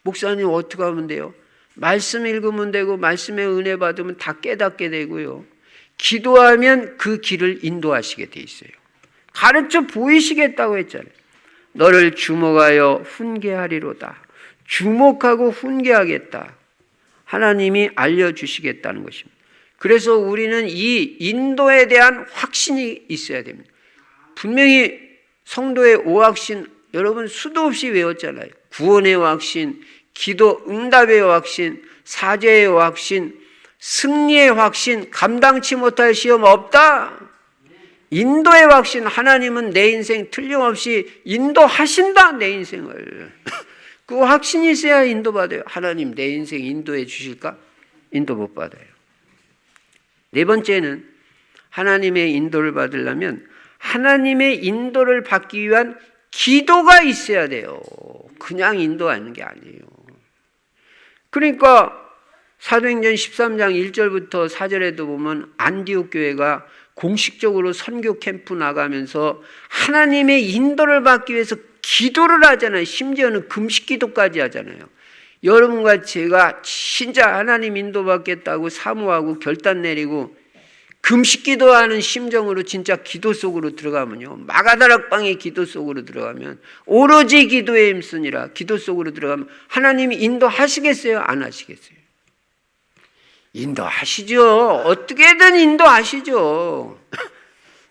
목사님 어떻게 하면 돼요? 말씀 읽으면 되고 말씀의 은혜 받으면 다 깨닫게 되고요. 기도하면 그 길을 인도하시게 돼 있어요. 가르쳐 보이시겠다고 했잖아요. 너를 주목하여 훈계하리로다. 주목하고 훈계하겠다. 하나님이 알려주시겠다는 것입니다. 그래서 우리는 이 인도에 대한 확신이 있어야 됩니다. 분명히 성도의 오확신, 여러분 수도 없이 외웠잖아요. 구원의 확신, 기도 응답의 확신, 사죄의 확신, 승리의 확신, 감당치 못할 시험 없다. 인도의 확신, 하나님은 내 인생 틀림없이 인도하신다, 내 인생을. 그 확신이 있어야 인도받아요. 하나님 내 인생 인도해 주실까? 인도 못 받아요. 네 번째는 하나님의 인도를 받으려면 하나님의 인도를 받기 위한 기도가 있어야 돼요. 그냥 인도하는 게 아니에요. 그러니까 사도행전 13장 1절부터 4절에도 보면 안디옥 교회가 공식적으로 선교 캠프 나가면서 하나님의 인도를 받기 위해서 기도를 하잖아요. 심지어는 금식 기도까지 하잖아요. 여러분과 제가 진짜 하나님 인도받겠다고 사모하고 결단 내리고 금식 기도하는 심정으로 진짜 기도 속으로 들어가면요, 마가다락방의 기도 속으로 들어가면 오로지 기도에 힘쓰니라. 기도 속으로 들어가면 하나님이 인도하시겠어요? 안 하시겠어요? 인도하시죠. 어떻게든 인도하시죠.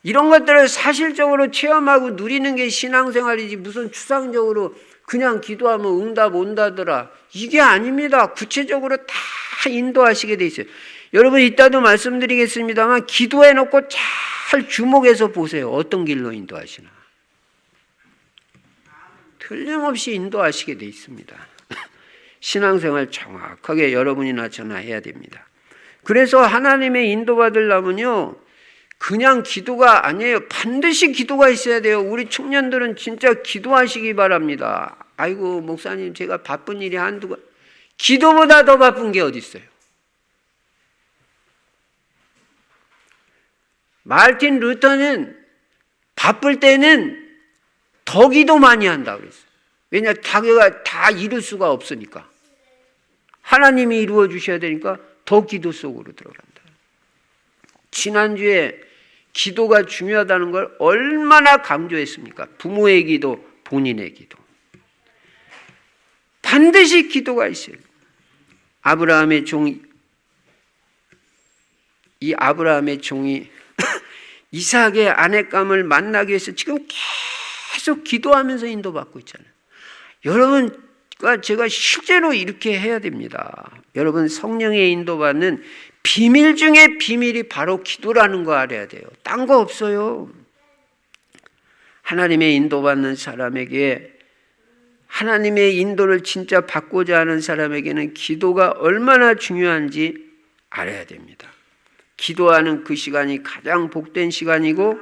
이런 것들을 사실적으로 체험하고 누리는 게 신앙생활이지, 무슨 추상적으로 그냥 기도하면 응답 온다더라, 이게 아닙니다. 구체적으로 다 인도하시게 돼 있어요. 여러분, 이따도 말씀드리겠습니다만 기도해놓고 잘 주목해서 보세요. 어떤 길로 인도하시나. 틀림없이 인도하시게 돼 있습니다. 신앙생활 정확하게 여러분이나 저나 해야 됩니다. 그래서 하나님의 인도받으려면요, 그냥 기도가 아니에요. 반드시 기도가 있어야 돼요. 우리 청년들은 진짜 기도하시기 바랍니다. 아이고 목사님 제가 바쁜 일이 한두 번. 기도보다 더 바쁜 게 어디 있어요? 마르틴 루터는 바쁠 때는 더 기도 많이 한다고 그랬어요. 왜냐, 자기가 다 이룰 수가 없으니까. 하나님이 이루어 주셔야 되니까 더 기도 속으로 들어간다. 지난주에 기도가 중요하다는 걸 얼마나 강조했습니까? 부모의 기도, 본인의 기도. 반드시 기도가 있어요. 아브라함의 종이 이삭의 아내감을 만나기 위해서 지금 계속 기도하면서 인도받고 있잖아요. 여러분과 제가 실제로 이렇게 해야 됩니다. 여러분, 성령의 인도받는 비밀 중에 비밀이 바로 기도라는 거 알아야 돼요. 딴 거 없어요. 하나님의 인도받는 사람에게, 하나님의 인도를 진짜 받고자 하는 사람에게는 기도가 얼마나 중요한지 알아야 됩니다. 기도하는 그 시간이 가장 복된 시간이고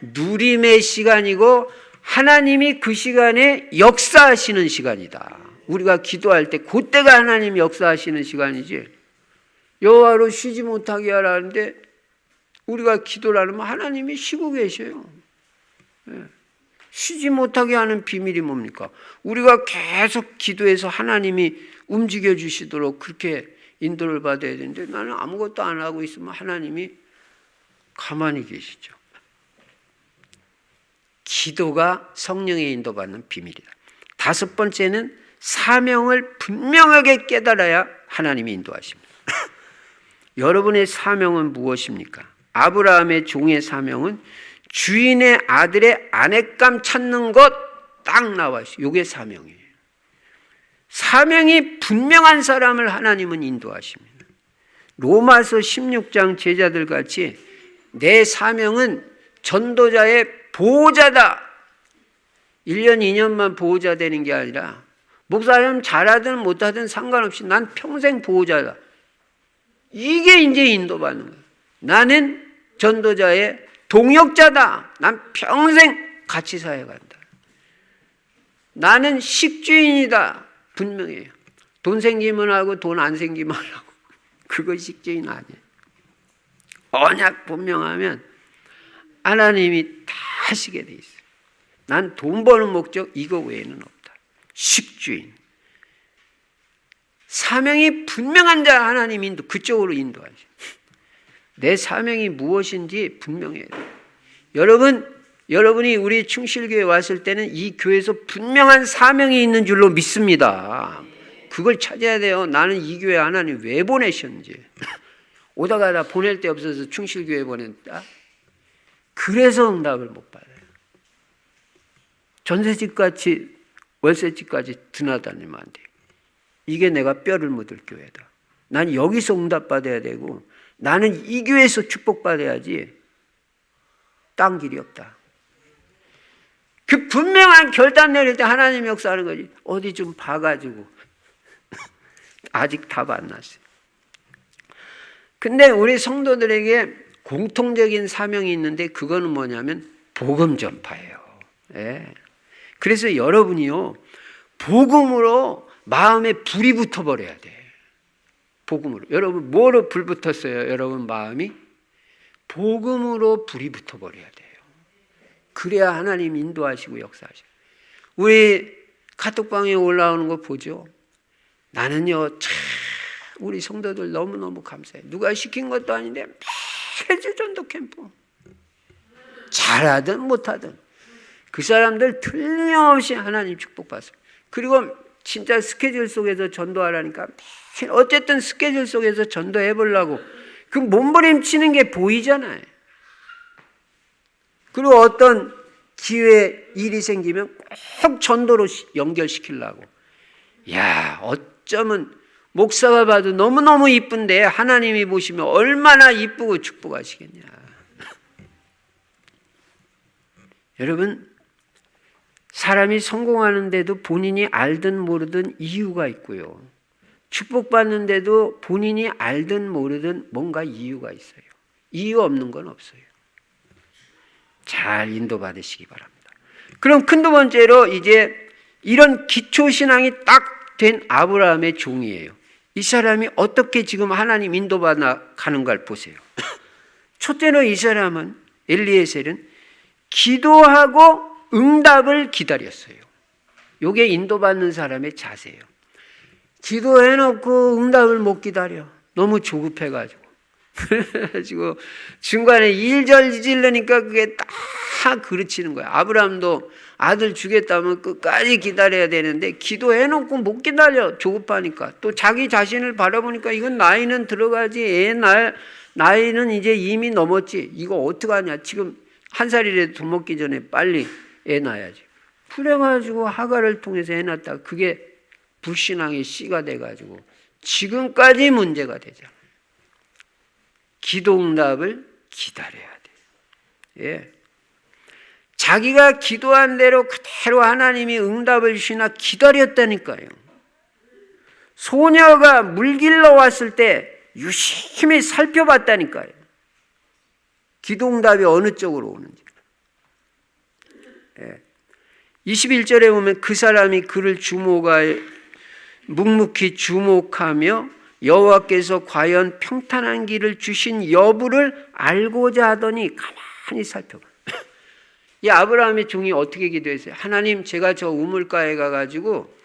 누림의 시간이고 하나님이 그 시간에 역사하시는 시간이다. 우리가 기도할 때 그때가 하나님 역사하시는 시간이지. 여호와로 쉬지 못하게 하라는데 우리가 기도를 하면 하나님이 쉬고 계셔요. 쉬지 못하게 하는 비밀이 뭡니까? 우리가 계속 기도해서 하나님이 움직여 주시도록 그렇게 인도를 받아야 되는데 나는 아무것도 안 하고 있으면 하나님이 가만히 계시죠. 기도가 성령의 인도받는 비밀이다. 다섯 번째는 사명을 분명하게 깨달아야 하나님이 인도하십니다. 여러분의 사명은 무엇입니까? 아브라함의 종의 사명은 주인의 아들의 아내감 찾는 것 딱 나와 있어요. 이게 사명이에요. 사명이 분명한 사람을 하나님은 인도하십니다. 로마서 16장 제자들 같이 내 사명은 전도자의 보호자다. 1년, 2년만 보호자 되는 게 아니라 목사님 잘하든 못하든 상관없이 난 평생 보호자다. 이게 이제 인도받는 거예요. 나는 전도자의 동역자다. 난 평생 같이 사역한다. 나는 식주인이다. 분명해요. 돈 생기면 하고 돈 안 생기면 하고. 그거 식주인 아니에요. 언약 분명하면 하나님이 다 하시게 돼 있어요. 난 돈 버는 목적 이거 외에는 없다. 식주인. 사명이 분명한 자 하나님 인도 그쪽으로 인도하죠. 내 사명이 무엇인지 분명해야 돼요. 여러분이 우리 충실교회 왔을 때는 이 교회에서 분명한 사명이 있는 줄로 믿습니다. 그걸 찾아야 돼요. 나는 이 교회 하나님 왜 보내셨는지. 오다가 나 보낼 데 없어서 충실교회 보냈다. 그래서 응답을 못 받아요. 전세집같이 월세집까지 드나다니면 안 돼요. 이게 내가 뼈를 묻을 교회다. 난 여기서 응답받아야 되고 나는 이 교회에서 축복받아야지 딴 길이 없다. 그 분명한 결단 내릴 때 하나님 역사하는 거지. 어디 좀 봐가지고 아직 답 안 났어요. 근데 우리 성도들에게 공통적인 사명이 있는데 그거는 뭐냐면 복음 전파예요. 예. 그래서 여러분이요 복음으로 마음에 불이 붙어버려야 돼. 복음으로. 여러분 뭐로 불 붙었어요? 여러분 마음이? 복음으로 불이 붙어버려야 돼요. 그래야 하나님 인도하시고 역사하시고. 우리 카톡방에 올라오는 거 보죠? 나는요 참 우리 성도들 너무너무 감사해요. 누가 시킨 것도 아닌데 매주 전도 캠프. 잘하든 못하든 그 사람들 틀림없이 하나님 축복받습니다. 그리고 진짜 스케줄 속에서 전도하라니까 어쨌든 스케줄 속에서 전도해 보려고 그 몸부림치는 게 보이잖아요. 그리고 어떤 기회 일이 생기면 꼭 전도로 연결시키려고. 야, 어쩌면 목사가 봐도 너무너무 이쁜데 하나님이 보시면 얼마나 이쁘고 축복하시겠냐. 여러분, 사람이 성공하는데도 본인이 알든 모르든 이유가 있고요. 축복받는데도 본인이 알든 모르든 뭔가 이유가 있어요. 이유 없는 건 없어요. 잘 인도받으시기 바랍니다. 그럼 큰 두 번째로 이제 이런 기초신앙이 딱 된 아브라함의 종이에요. 이 사람이 어떻게 지금 하나님 인도받아 가는가를 보세요. 첫째로 이 사람은 엘리에셀은 기도하고 응답을 기다렸어요. 이게 인도받는 사람의 자세예요. 기도해놓고 응답을 못 기다려. 너무 조급해가지고. 그래가지고 중간에 일절지르니까 그게 딱 그르치는 거야. 아브라함도 아들 주겠다면 끝까지 기다려야 되는데 기도해놓고 못 기다려. 조급하니까. 또 자기 자신을 바라보니까 이건 나이는 들어가지. 나이는 이제 이미 넘었지. 이거 어떡하냐. 지금 1살이라도 더 먹기 전에 빨리 애 낳아야지. 그래가지고 하갈을 통해서 애 낳다가 그게 불신앙의 씨가 돼가지고 지금까지 문제가 되잖아요. 기도응답을 기다려야 돼요. 예. 자기가 기도한 대로 그대로 하나님이 응답을 주시나 기다렸다니까요. 소녀가 물 길러 왔을 때 유심히 살펴봤다니까요. 기도응답이 어느 쪽으로 오는지. 예. 21절에 보면 그 사람이 그를 묵묵히 주목하며 여호와께서 과연 평탄한 길을 주신 여부를 알고자 하더니 가만히 살펴봐. 이 아브라함의 종이 어떻게 기도했어요? 하나님, 제가 저 우물가에 가가지고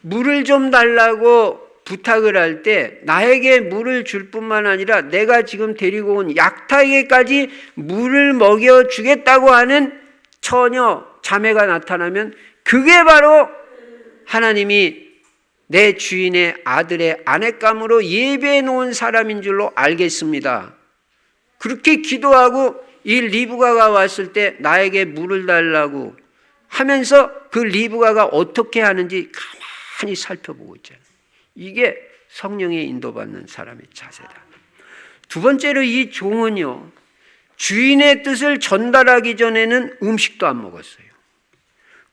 물을 좀 달라고 부탁을 할 때 나에게 물을 줄 뿐만 아니라 내가 지금 데리고 온 약타에게까지 물을 먹여주겠다고 하는 처녀, 자매가 나타나면 그게 바로 하나님이 내 주인의 아들의 아내감으로 예배해 놓은 사람인 줄로 알겠습니다. 그렇게 기도하고 이 리브가가 왔을 때 나에게 물을 달라고 하면서 그 리브가가 어떻게 하는지 가만히 살펴보고 있잖아요. 이게 성령의 인도받는 사람의 자세다. 두 번째로 이 종은요, 주인의 뜻을 전달하기 전에는 음식도 안 먹었어요.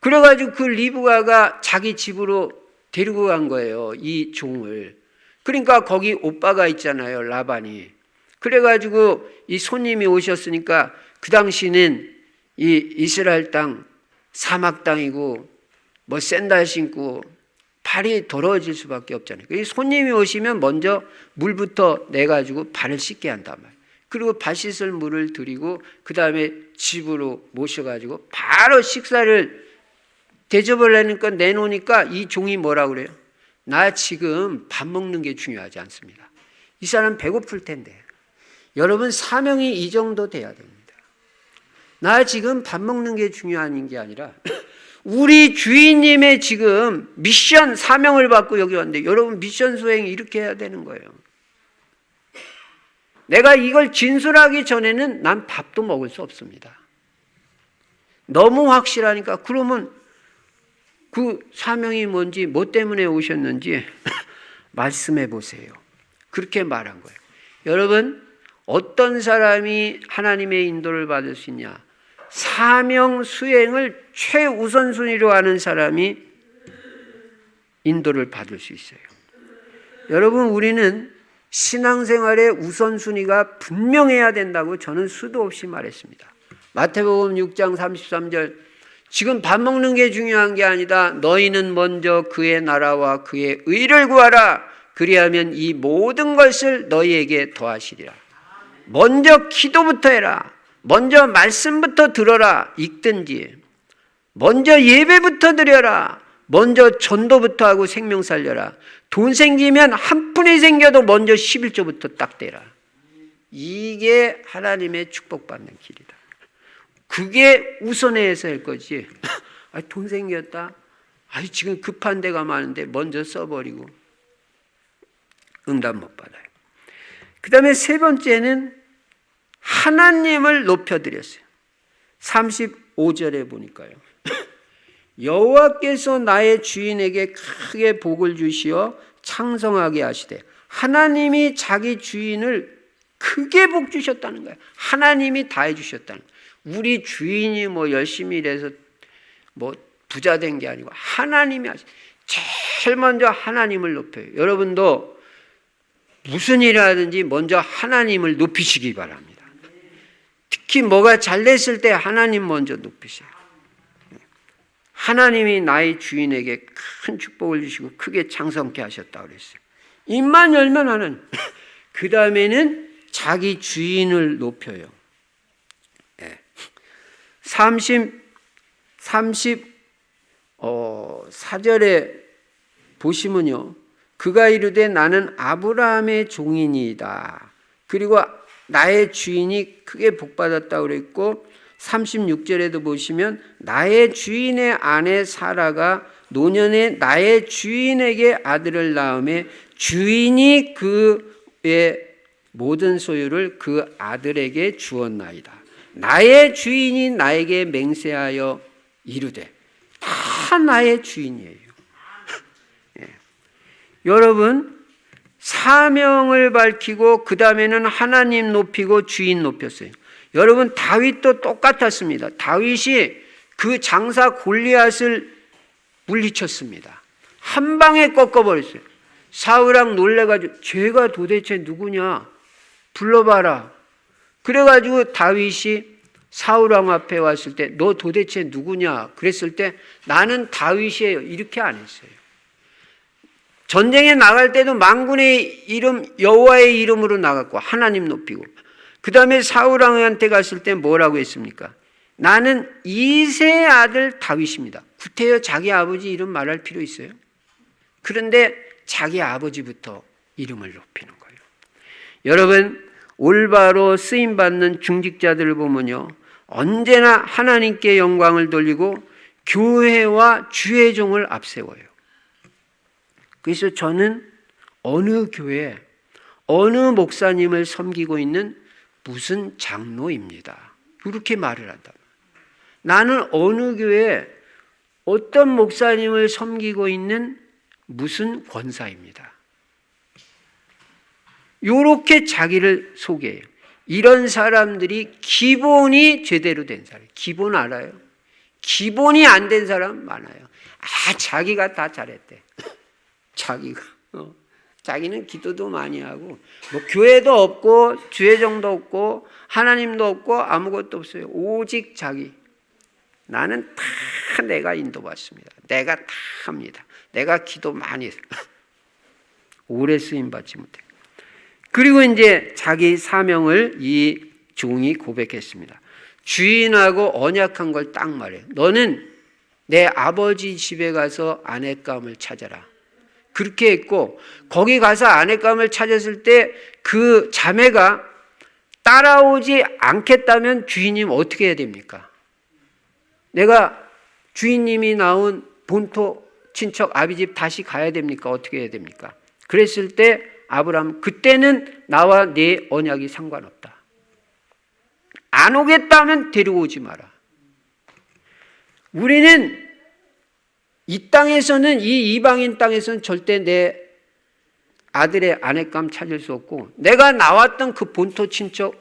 그래가지고 그 리브가가 자기 집으로 데리고 간 거예요, 이 종을. 그러니까 거기 오빠가 있잖아요, 라반이. 그래가지고 이 손님이 오셨으니까 그 당시는 이 이스라엘 땅 사막 땅이고 뭐 샌들 신고 발이 더러워질 수밖에 없잖아요. 이 손님이 오시면 먼저 물부터 내가지고 발을 씻게 한단 말이에요. 그리고 발 씻을 물을 드리고 그 다음에 집으로 모셔가지고 바로 식사를 대접을 하니까 내놓으니까 이 종이 뭐라고 그래요? 나 지금 밥 먹는 게 중요하지 않습니다. 이 사람 배고플 텐데. 여러분, 사명이 이 정도 돼야 됩니다. 나 지금 밥 먹는 게 중요한 게 아니라 우리 주인님의 지금 미션, 사명을 받고 여기 왔는데 여러분 미션 수행 이렇게 해야 되는 거예요. 내가 이걸 진술하기 전에는 난 밥도 먹을 수 없습니다. 너무 확실하니까. 그러면 그 사명이 뭔지, 뭐 때문에 오셨는지 말씀해 보세요. 그렇게 말한 거예요. 여러분, 어떤 사람이 하나님의 인도를 받을 수 있냐? 사명 수행을 최우선순위로 하는 사람이 인도를 받을 수 있어요. 여러분, 우리는 신앙생활의 우선순위가 분명해야 된다고 저는 수도 없이 말했습니다. 마태복음 6장 33절, 지금 밥 먹는 게 중요한 게 아니다. 너희는 먼저 그의 나라와 그의 의를 구하라. 그리하면 이 모든 것을 너희에게 더하시리라. 먼저 기도부터 해라. 먼저 말씀부터 들어라. 읽든지. 먼저 예배부터 드려라. 먼저 전도부터 하고 생명 살려라. 돈 생기면 한 푼이 생겨도 먼저 11조부터 딱 대라. 이게 하나님의 축복받는 길이다. 그게 우선해서 할 거지. 돈 생겼다. 지금 급한 데가 많은데 먼저 써버리고 응답 못 받아요. 그 다음에 세 번째는 하나님을 높여드렸어요. 35절에 보니까요. 여호와께서 나의 주인에게 크게 복을 주시어 창성하게 하시되, 하나님이 자기 주인을 크게 복 주셨다는 거예요. 하나님이 다 해주셨다는 거예요. 우리 주인이 뭐 열심히 일해서 뭐 부자 된 게 아니고 하나님이 제일 먼저 하나님을 높여요. 여러분도 무슨 일을 하든지 먼저 하나님을 높이시기 바랍니다. 특히 뭐가 잘 됐을 때 하나님 먼저 높이세요. 하나님이 나의 주인에게 큰 축복을 주시고 크게 창성케 하셨다고 그랬어요. 입만 열면 하는. 그 다음에는 자기 주인을 높여요. 34절에 보시면요. 그가 이르되 나는 아브라함의 종이니이다. 그리고 나의 주인이 크게 복받았다고 그랬고 36절에도 보시면 나의 주인의 아내 사라가 노년에 나의 주인에게 아들을 낳음에 주인이 그의 모든 소유를 그 아들에게 주었나이다. 나의 주인이 나에게 맹세하여 이르되 다 나의 주인이에요. 예. 여러분 사명을 밝히고 그 다음에는 하나님 높이고 주인 높였어요. 여러분 다윗도 똑같았습니다. 다윗이 그 장사 골리앗을 물리쳤습니다. 한 방에 꺾어버렸어요. 사울왕 놀래가지고 쟤가 도대체 누구냐 불러봐라. 그래가지고 다윗이 사울왕 앞에 왔을 때 너 도대체 누구냐 그랬을 때 나는 다윗이에요 이렇게 안 했어요. 전쟁에 나갈 때도 만군의 이름 여호와의 이름으로 나갔고 하나님 높이고 그 다음에 사울왕한테 갔을 때 뭐라고 했습니까? 나는 이새의 아들 다윗입니다. 구태여 자기 아버지 이름 말할 필요 있어요? 그런데 자기 아버지부터 이름을 높이는 거예요. 여러분 올바로 쓰임받는 중직자들을 보면요 언제나 하나님께 영광을 돌리고 교회와 주의 종을 앞세워요. 그래서 저는 어느 교회 어느 목사님을 섬기고 있는 무슨 장로입니다. 그렇게 말을 한다. 나는 어느 교회에 어떤 목사님을 섬기고 있는 무슨 권사입니다. 이렇게 자기를 소개해요. 이런 사람들이 기본이 제대로 된 사람. 기본 알아요? 기본이 안 된 사람 많아요. 자기가 다 잘했대. 자기는 기도도 많이 하고 뭐 교회도 없고 주회정도 없고 하나님도 없고 아무것도 없어요. 오직 자기. 나는 다 내가 인도받습니다. 내가 다 합니다. 내가 기도 많이 했어요. 오래 쓰임받지 못해. 그리고 이제 자기 사명을 이 종이 고백했습니다. 주인하고 언약한 걸 딱 말해요. 너는 내 아버지 집에 가서 아내감을 찾아라. 그렇게 했고 거기 가서 아내감을 찾았을 때 그 자매가 따라오지 않겠다면 주인님 어떻게 해야 됩니까? 내가 주인님이 낳은 본토 친척 아비집 다시 가야 됩니까? 어떻게 해야 됩니까? 그랬을 때 아브라함 그때는 나와 네 언약이 상관없다. 안 오겠다면 데리고 오지 마라. 우리는 이 땅에서는 이 이방인 땅에서는 절대 내 아들의 아내감 찾을 수 없고 내가 나왔던 그 본토 친척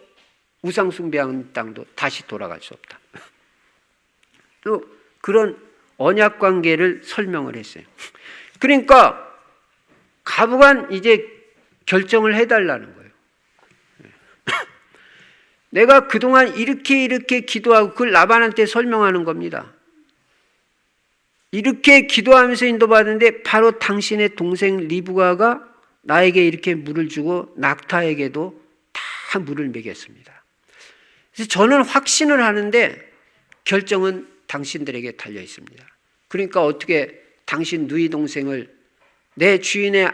우상 숭배하는 땅도 다시 돌아갈 수 없다. 또 그런 언약 관계를 설명을 했어요. 그러니까 가부간 이제 결정을 해달라는 거예요. 내가 그동안 이렇게 기도하고 그걸 라반한테 설명하는 겁니다. 이렇게 기도하면서 인도받았는데 바로 당신의 동생 리브가가 나에게 이렇게 물을 주고 낙타에게도 다 물을 먹였습니다. 그래서 저는 확신을 하는데 결정은 당신들에게 달려 있습니다. 그러니까 어떻게 당신 누이 동생을 내 주인의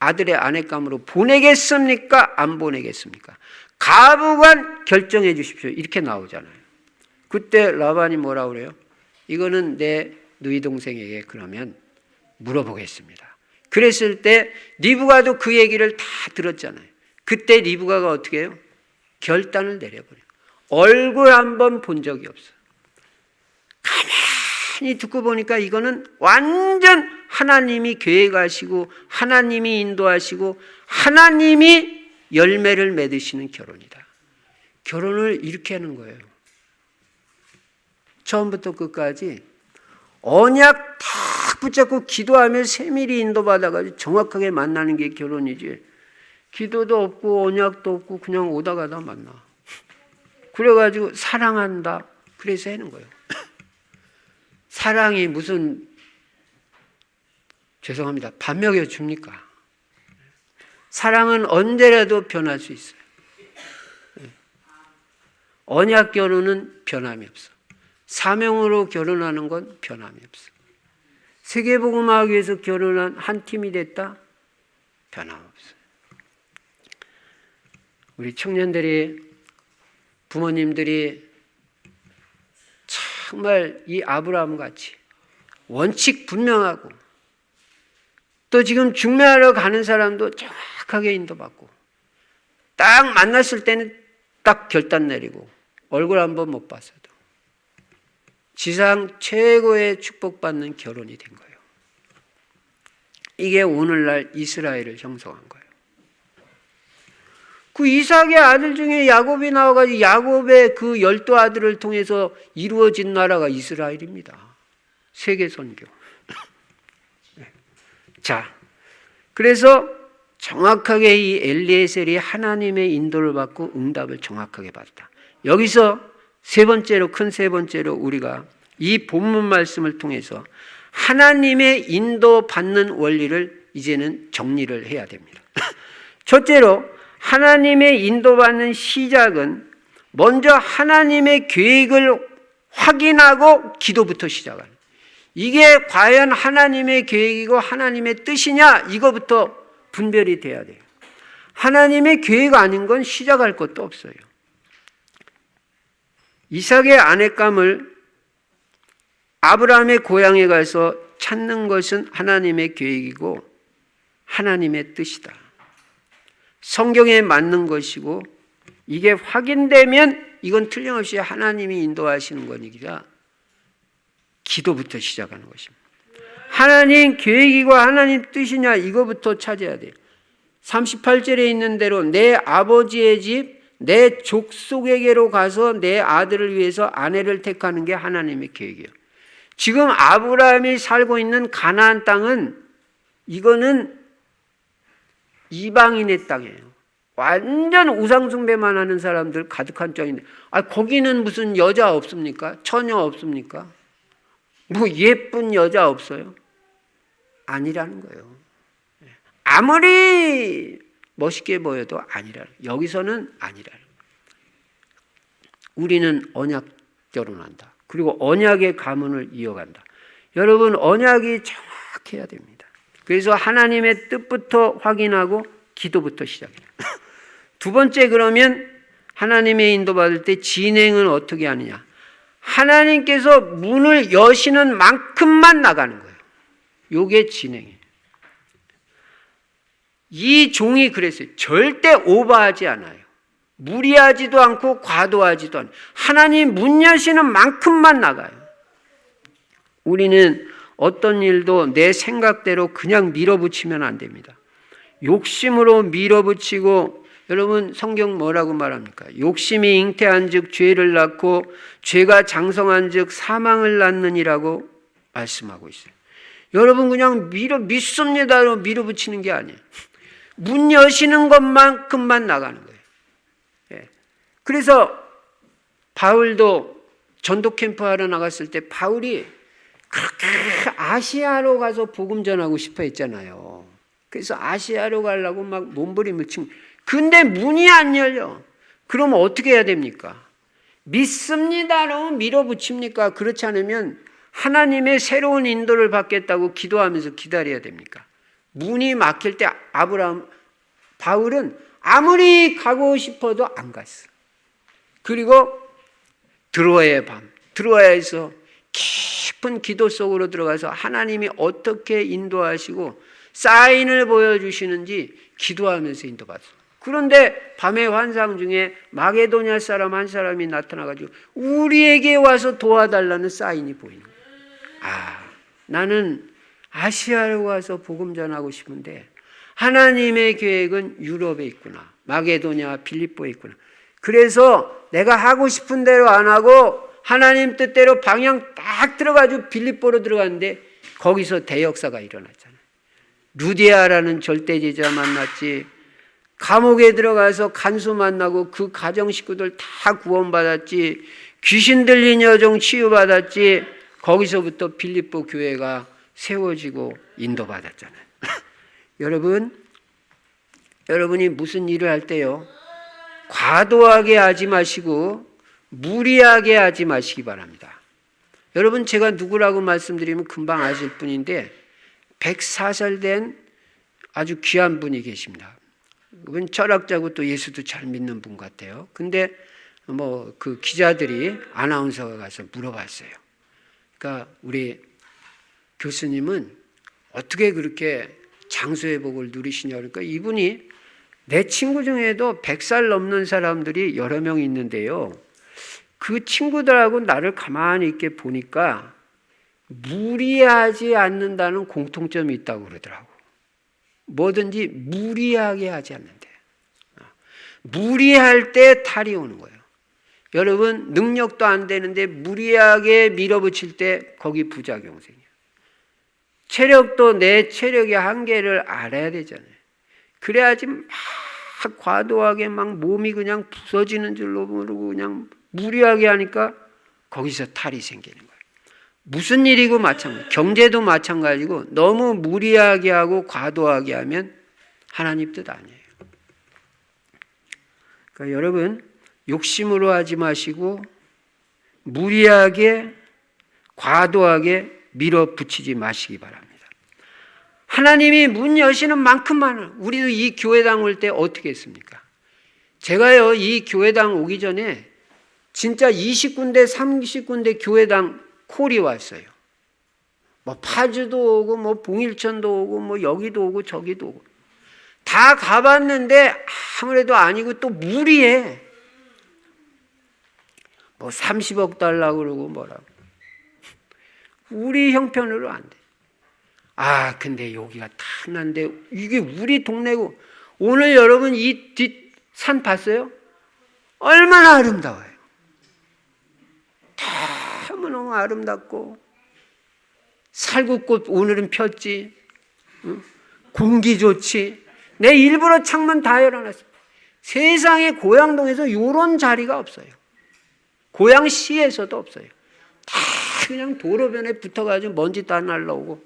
아들의 아내감으로 보내겠습니까? 안 보내겠습니까? 가부간 결정해 주십시오. 이렇게 나오잖아요. 그때 라반이 뭐라고 그래요? 이거는 내 누이 동생에게 그러면 물어보겠습니다. 그랬을 때 리브가도 그 얘기를 다 들었잖아요. 그때 리브가가 어떻게 해요? 결단을 내려버려요. 얼굴 한번 본 적이 없어요. 가만히 듣고 보니까 이거는 완전 하나님이 계획하시고 하나님이 인도하시고 하나님이 열매를 맺으시는 결혼이다. 결혼을 이렇게 하는 거예요. 처음부터 끝까지 언약 탁 붙잡고 기도하며 세밀히 인도받아가지고 정확하게 만나는 게 결혼이지. 기도도 없고 언약도 없고 그냥 오다 가다 만나. 그래가지고 사랑한다. 그래서 하는 거예요. 사랑이 무슨 죄송합니다. 밥 먹여줍니까? 사랑은 언제라도 변할 수 있어요. 언약 결혼은 변함이 없어. 사명으로 결혼하는 건 변함이 없어. 세계복음화하기 위해서 결혼한 한 팀이 됐다? 변함없어요. 우리 청년들이, 부모님들이 정말 이 아브라함 같이 원칙 분명하고, 또 지금 중매하러 가는 사람도 정확하게 인도받고, 딱 만났을 때는 딱 결단 내리고, 얼굴 한번 못 봤어도 지상 최고의 축복받는 결혼이 된 거예요. 이게 오늘날 이스라엘을 형성한 거예요. 그 이삭의 아들 중에 야곱이 나와가지고 야곱의 그 12아들을 통해서 이루어진 나라가 이스라엘입니다. 세계 선교. 자, 그래서 정확하게 이 엘리에셀이 하나님의 인도를 받고 응답을 정확하게 받았다. 여기서 큰 세 번째로 우리가 이 본문 말씀을 통해서 하나님의 인도받는 원리를 이제는 정리를 해야 됩니다. 첫째로 하나님의 인도받는 시작은 먼저 하나님의 계획을 확인하고 기도부터 시작하는, 이게 과연 하나님의 계획이고 하나님의 뜻이냐, 이거부터 분별이 돼야 돼요. 하나님의 계획 아닌 건 시작할 것도 없어요. 이삭의 아내감을 아브라함의 고향에 가서 찾는 것은 하나님의 계획이고 하나님의 뜻이다. 성경에 맞는 것이고, 이게 확인되면 이건 틀림없이 하나님이 인도하시는 거니까 기도부터 시작하는 것입니다. 하나님 계획이고 하나님 뜻이냐, 이거부터 찾아야 돼요. 38절에 있는 대로 내 아버지의 집, 내 족속에게로 가서 내 아들을 위해서 아내를 택하는 게 하나님의 계획이에요. 지금 아브라함이 살고 있는 가나안 땅은, 이거는 이방인의 땅이에요. 완전 우상숭배만 하는 사람들 가득한 땅인데, 거기는 무슨 여자 없습니까? 처녀 없습니까? 뭐 예쁜 여자 없어요? 아니라는 거예요. 아무리 멋있게 보여도 아니라는 거예요. 여기서는 아니라는 거예요. 우리는 언약 결혼한다. 그리고 언약의 가문을 이어간다. 여러분, 언약이 정확해야 됩니다. 그래서 하나님의 뜻부터 확인하고 기도부터 시작해요. 두 번째, 그러면 하나님의 인도받을 때 진행은 어떻게 하느냐? 하나님께서 문을 여시는 만큼만 나가는 거예요. 요게 진행이에요. 이 종이 그랬어요. 절대 오버하지 않아요. 무리하지도 않고 과도하지도 않아요. 하나님 문 여시는 만큼만 나가요. 우리는 어떤 일도 내 생각대로 그냥 밀어붙이면 안 됩니다. 욕심으로 밀어붙이고, 여러분 성경 뭐라고 말합니까? 욕심이 잉태한 즉 죄를 낳고 죄가 장성한 즉 사망을 낳느니라고 말씀하고 있어요. 여러분 그냥 믿습니다로 밀어붙이는 게 아니에요. 문 여시는 것만큼만 나가는 거예요. 그래서 바울도 전도 캠프 하러 나갔을 때 바울이 그렇게 아시아로 가서 복음 전하고 싶어 했잖아요. 그래서 아시아로 가려고 막 몸부림을 친. 근데 문이 안 열려. 그러면 어떻게 해야 됩니까? 믿습니다로 밀어붙입니까? 그렇지 않으면 하나님의 새로운 인도를 받겠다고 기도하면서 기다려야 됩니까? 문이 막힐 때 바울은 아무리 가고 싶어도 안 갔어. 그리고 드로아에서 깊은 기도 속으로 들어가서 하나님이 어떻게 인도하시고 사인을 보여주시는지 기도하면서 인도받았어. 그런데 밤의 환상 중에 마게도냐 사람 한 사람이 나타나가지고 우리에게 와서 도와달라는 사인이 보이는 거예요. 나는 아시아로 가서 복음 전하고 싶은데 하나님의 계획은 유럽에 있구나. 마게도냐, 빌립보에 있구나. 그래서 내가 하고 싶은 대로 안 하고 하나님 뜻대로 방향 딱 들어가지고 빌립보로 들어갔는데 거기서 대역사가 일어났잖아요. 루디아라는 절대제자 만났지. 감옥에 들어가서 간수 만나고 그 가정 식구들 다 구원받았지. 귀신 들린 여종 치유받았지. 거기서부터 빌립보 교회가 세워지고 인도받았잖아요. 여러분이 무슨 일을 할 때요, 과도하게 하지 마시고 무리하게 하지 마시기 바랍니다. 여러분, 제가 누구라고 말씀드리면 금방 아실 분인데 104살 된 아주 귀한 분이 계십니다. 그분 철학자고 또 예수도 잘 믿는 분 같아요. 근데 뭐 그 기자들이 아나운서가 가서 물어봤어요. 그러니까 우리 교수님은 어떻게 그렇게 장수의 복을 누리시냐 그러니까 이분이 내 친구 중에도 100살 넘는 사람들이 여러 명 있는데요. 그 친구들하고 나를 가만히 있게 보니까 무리하지 않는다는 공통점이 있다고 그러더라고. 뭐든지 무리하게 하지 않는데. 무리할 때 탈이 오는 거예요. 여러분 능력도 안 되는데 무리하게 밀어붙일 때 거기 부작용 생겨요. 체력도 내 체력의 한계를 알아야 되잖아요. 그래야지 막 과도하게 막 몸이 그냥 부서지는 줄로 모르고 그냥 무리하게 하니까 거기서 탈이 생기는 거예요. 무슨 일이고 마찬가지. 경제도 마찬가지고 너무 무리하게 하고 과도하게 하면 하나님 뜻 아니에요. 그러니까 여러분 욕심으로 하지 마시고 무리하게 과도하게 밀어붙이지 마시기 바랍니다. 하나님이 문 여시는 만큼만 우리도 이 교회당 올 때 어떻게 했습니까? 제가요 이 교회당 오기 전에 진짜 20군데 30군데 교회당 콜이 왔어요. 뭐 파주도 오고 뭐 봉일천도 오고 뭐 여기도 오고 저기도 오고 다 가봤는데 아무래도 아니고 또 무리해. 뭐 30억 달라고 그러고 뭐라고. 우리 형편으로 안 돼. 아, 근데 여기가 탁난데 이게 우리 동네고 오늘 여러분 이 뒷산 봤어요? 얼마나 아름다워요. 너무 아름답고 살구꽃 오늘은 폈지. 공기 좋지. 내 일부러 창문 다 열어놨어. 세상에 고양동에서 이런 자리가 없어요. 고양시에서도 없어요. 다 그냥 도로변에 붙어가지고 먼지도 안 날라오고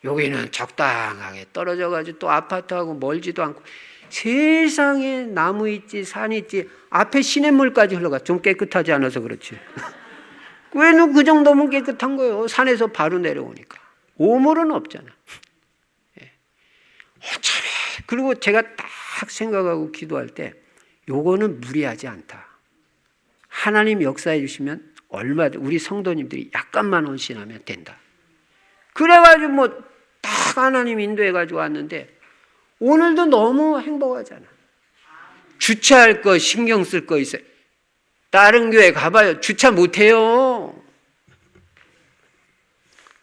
여기는 적당하게 떨어져가지고 또 아파트하고 멀지도 않고 세상에 나무 있지 산 있지 앞에 시냇물까지 흘러가. 좀 깨끗하지 않아서 그렇지. 왜 그 정도면 깨끗한 거예요? 산에서 바로 내려오니까. 오물은 없잖아. 예. 어차피 그리고 제가 딱 생각하고 기도할 때 요거는 무리하지 않다. 하나님 역사해 주시면 얼마든 우리 성도님들이 약간만 헌신하면 된다. 그래가지고 뭐 딱 하나님 인도해가지고 왔는데 오늘도 너무 행복하잖아. 주차할 거 신경 쓸 거 있어요. 다른 교회 가봐요. 주차 못해요.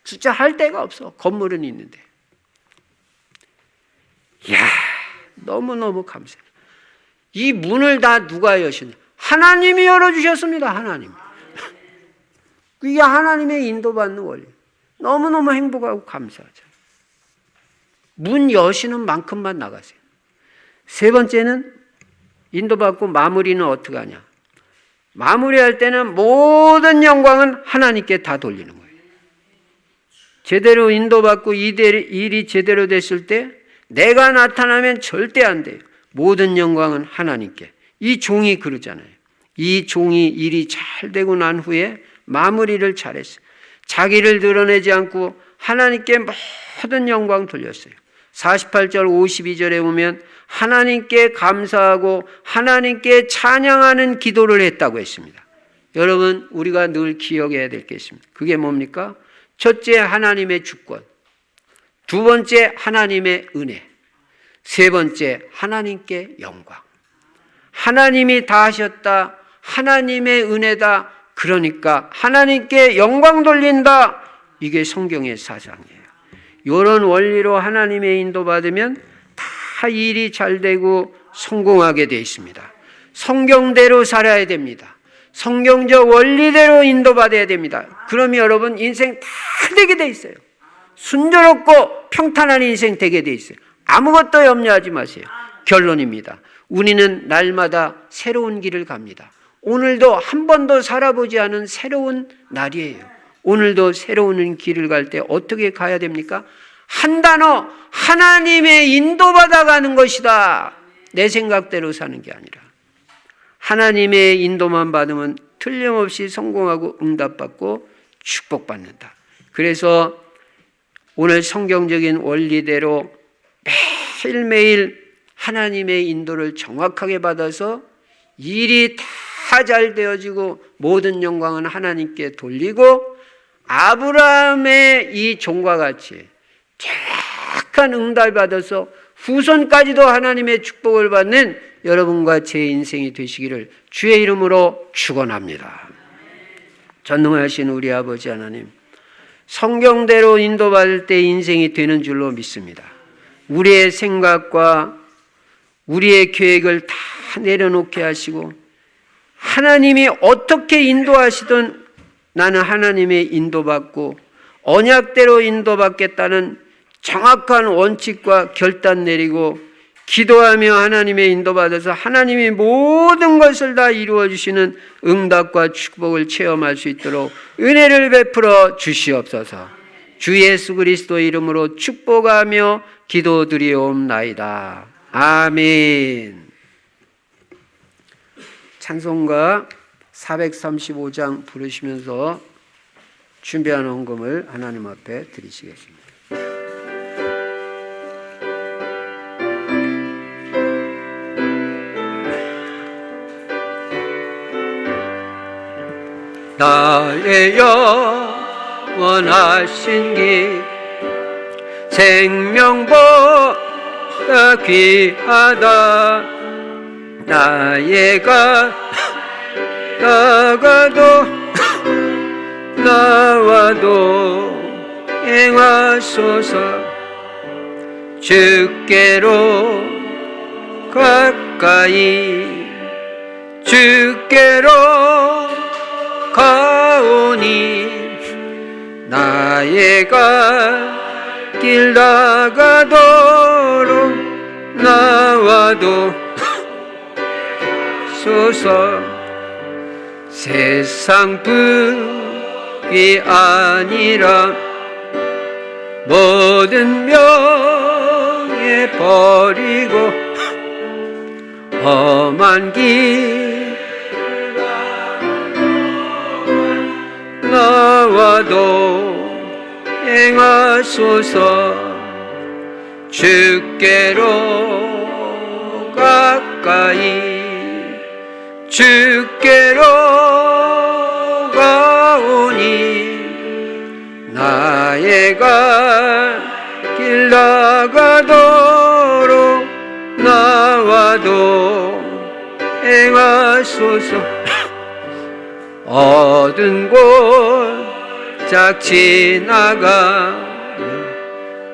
주차할 데가 없어. 건물은 있는데. 이야, 너무너무 감사해요. 이 문을 다 누가 여시나? 하나님이 열어주셨습니다. 하나님. 이게 하나님의 인도받는 원리. 너무너무 행복하고 감사하죠. 문 여시는 만큼만 나가세요. 세 번째는 인도받고 마무리는 어떻게 하냐? 마무리할 때는 모든 영광은 하나님께 다 돌리는 거예요. 제대로 인도받고 일이 제대로 됐을 때 내가 나타나면 절대 안 돼요. 모든 영광은 하나님께. 이 종이 그러잖아요. 이 종이 일이 잘 되고 난 후에 마무리를 잘했어요. 자기를 드러내지 않고 하나님께 모든 영광 돌렸어요. 48절 52절에 보면 하나님께 감사하고 하나님께 찬양하는 기도를 했다고 했습니다. 여러분 우리가 늘 기억해야 될 게 있습니다. 그게 뭡니까? 첫째 하나님의 주권, 두 번째 하나님의 은혜, 세 번째 하나님께 영광. 하나님이 다 하셨다. 하나님의 은혜다. 그러니까 하나님께 영광 돌린다. 이게 성경의 사상이에요. 이런 원리로 하나님의 인도받으면 다 일이 잘 되고 성공하게 되어 있습니다. 성경대로 살아야 됩니다. 성경적 원리대로 인도받아야 됩니다. 그러면 여러분 인생 다 되게 돼 있어요. 순조롭고 평탄한 인생 되게 돼 있어요. 아무것도 염려하지 마세요. 결론입니다. 우리는 날마다 새로운 길을 갑니다. 오늘도 한 번도 살아보지 않은 새로운 날이에요. 오늘도 새로운 길을 갈 때 어떻게 가야 됩니까? 한 단어, 하나님의 인도받아 가는 것이다. 내 생각대로 사는 게 아니라 하나님의 인도만 받으면 틀림없이 성공하고 응답받고 축복받는다. 그래서 오늘 성경적인 원리대로 매일매일 하나님의 인도를 정확하게 받아서 일이 다 잘 되어지고 모든 영광은 하나님께 돌리고 아브라함의 이 종과 같이 정확한 응답을 받아서 후손까지도 하나님의 축복을 받는 여러분과 제 인생이 되시기를 주의 이름으로 축원합니다. 전능하신 우리 아버지 하나님, 성경대로 인도받을 때 인생이 되는 줄로 믿습니다. 우리의 생각과 우리의 계획을 다 내려놓게 하시고 하나님이 어떻게 인도하시든 나는 하나님의 인도받고 언약대로 인도받겠다는 정확한 원칙과 결단 내리고 기도하며 하나님의 인도받아서 하나님이 모든 것을 다 이루어 주시는 응답과 축복을 체험할 수 있도록 은혜를 베풀어 주시옵소서. 주 예수 그리스도 이름으로 축복하며 기도드리옵나이다. 아멘. 찬송가 435장 부르시면서 준비한 헌금을 하나님 앞에 드리시겠습니다. 나의 영원하신 길 생명보다 귀하다. 나가도 나와도 행하소서. 주께로 가까이 주께로 가오니 나의 길 나가도록 나와도 소서. 세상 불이 아니라 모든 명예 버리고 험한 길 나와도 행하소서. 주께로 가까이 주께로 가오니 나의 길 나가도록 나와도 행하소서. 어두운 곳 작지 나가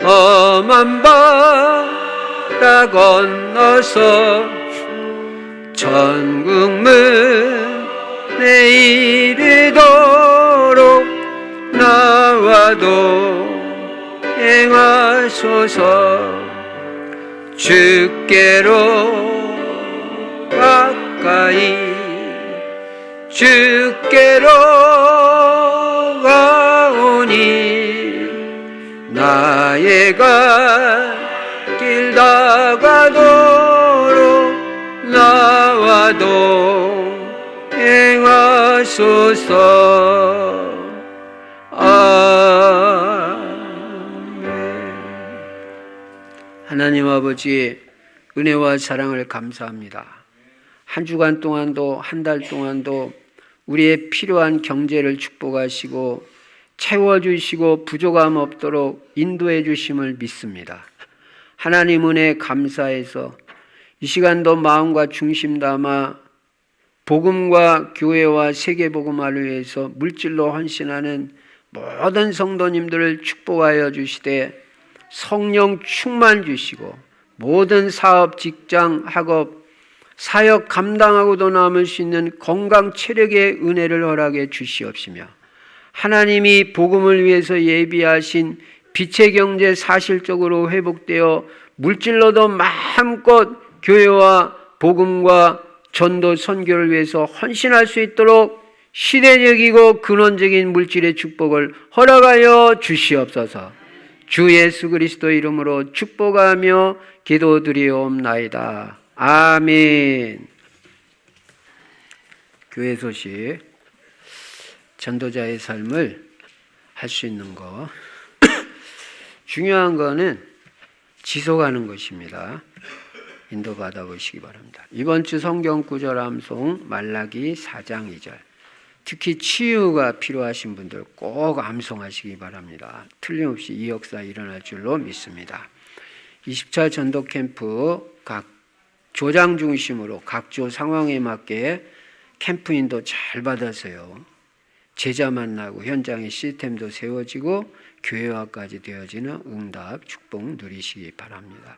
험한 바다 건너서 천국문에 이르도록 나와도 행하소서. 주께로 가까이 주께로 가오니 나의 길 나가도록 나와도 행하소서. 아멘. 하나님 아버지 은혜와 사랑을 감사합니다. 한 주간 동안도 한 달 동안도 우리의 필요한 경제를 축복하시고 채워주시고 부족함 없도록 인도해 주심을 믿습니다. 하나님 은혜 감사해서 이 시간도 마음과 중심 담아 복음과 교회와 세계복음화를 위해서 물질로 헌신하는 모든 성도님들을 축복하여 주시되 성령 충만 주시고 모든 사업, 직장, 학업, 사역 감당하고도 남을 수 있는 건강 체력의 은혜를 허락해 주시옵시며 하나님이 복음을 위해서 예비하신 빛의 경제 사실적으로 회복되어 물질로도 마음껏 교회와 복음과 전도 선교를 위해서 헌신할 수 있도록 시대적이고 근원적인 물질의 축복을 허락하여 주시옵소서. 주 예수 그리스도 이름으로 축복하며 기도드리옵나이다. 아멘. 교회 소식, 전도자의 삶을 할 수 있는 거. 중요한 거는 지속하는 것입니다. 인도받아 보시기 바랍니다. 이번 주 성경 구절 암송 말라기 4장 2절. 특히 치유가 필요하신 분들 꼭 암송하시기 바랍니다. 틀림없이 이 역사 일어날 줄로 믿습니다. 20차 전도 캠프 각 조장 중심으로 각조 상황에 맞게 캠프 인도 잘 받아서요. 제자 만나고 현장에 시스템도 세워지고 교회화까지 되어지는 응답 축복 누리시기 바랍니다.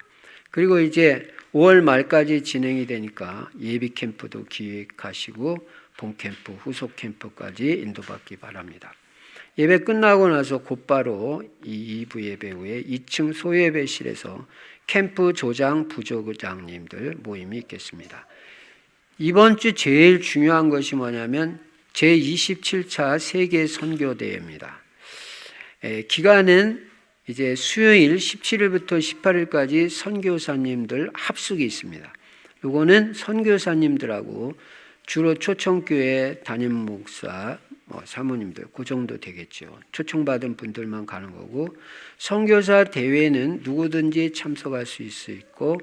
그리고 이제 5월 말까지 진행이 되니까 예비 캠프도 기획하시고 본 캠프, 후속 캠프까지 인도받기 바랍니다. 예배 끝나고 나서 곧바로 이 2부 예배 후에 2층 소예배실에서 캠프 조장, 부조장님들 모임이 있겠습니다. 이번 주 제일 중요한 것이 뭐냐면 제27차 세계 선교대회입니다. 기간은 이제 수요일 17일부터 18일까지 선교사님들 합숙이 있습니다. 요거는 선교사님들하고 주로 초청교회 담임 목사, 사모님들 그 정도 되겠죠. 초청받은 분들만 가는 거고 선교사 대회는 누구든지 참석할 수 있고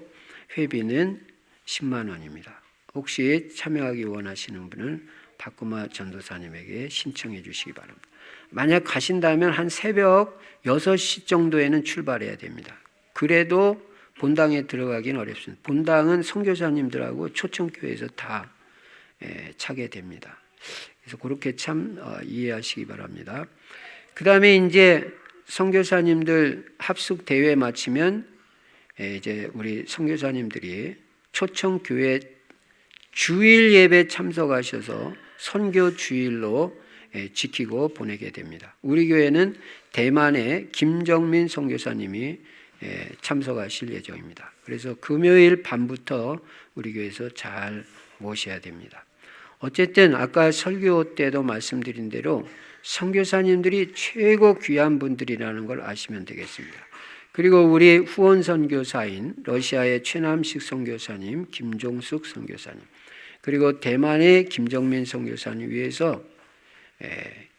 회비는 10만 원입니다. 혹시 참여하기 원하시는 분은 박구마 전도사님에게 신청해 주시기 바랍니다. 만약 가신다면 한 새벽 6시 정도에는 출발해야 됩니다. 그래도 본당에 들어가긴 어렵습니다. 본당은 선교사님들하고 초청교회에서 다 차게 됩니다. 그래서 그렇게 참 이해하시기 바랍니다. 그 다음에 이제 선교사님들 합숙 대회 마치면 이제 우리 선교사님들이 초청교회 주일 예배 참석하셔서 선교 주일로 지키고 보내게 됩니다. 우리 교회는 대만의 김정민 선교사님이 참석하실 예정입니다. 그래서 금요일 밤부터 우리 교회에서 잘 모셔야 됩니다. 어쨌든 아까 설교 때도 말씀드린 대로 선교사님들이 최고 귀한 분들이라는 걸 아시면 되겠습니다. 그리고 우리 후원 선교사인 러시아의 최남식 선교사님, 김종숙 선교사님, 그리고 대만의 김정민 선교사님 위해서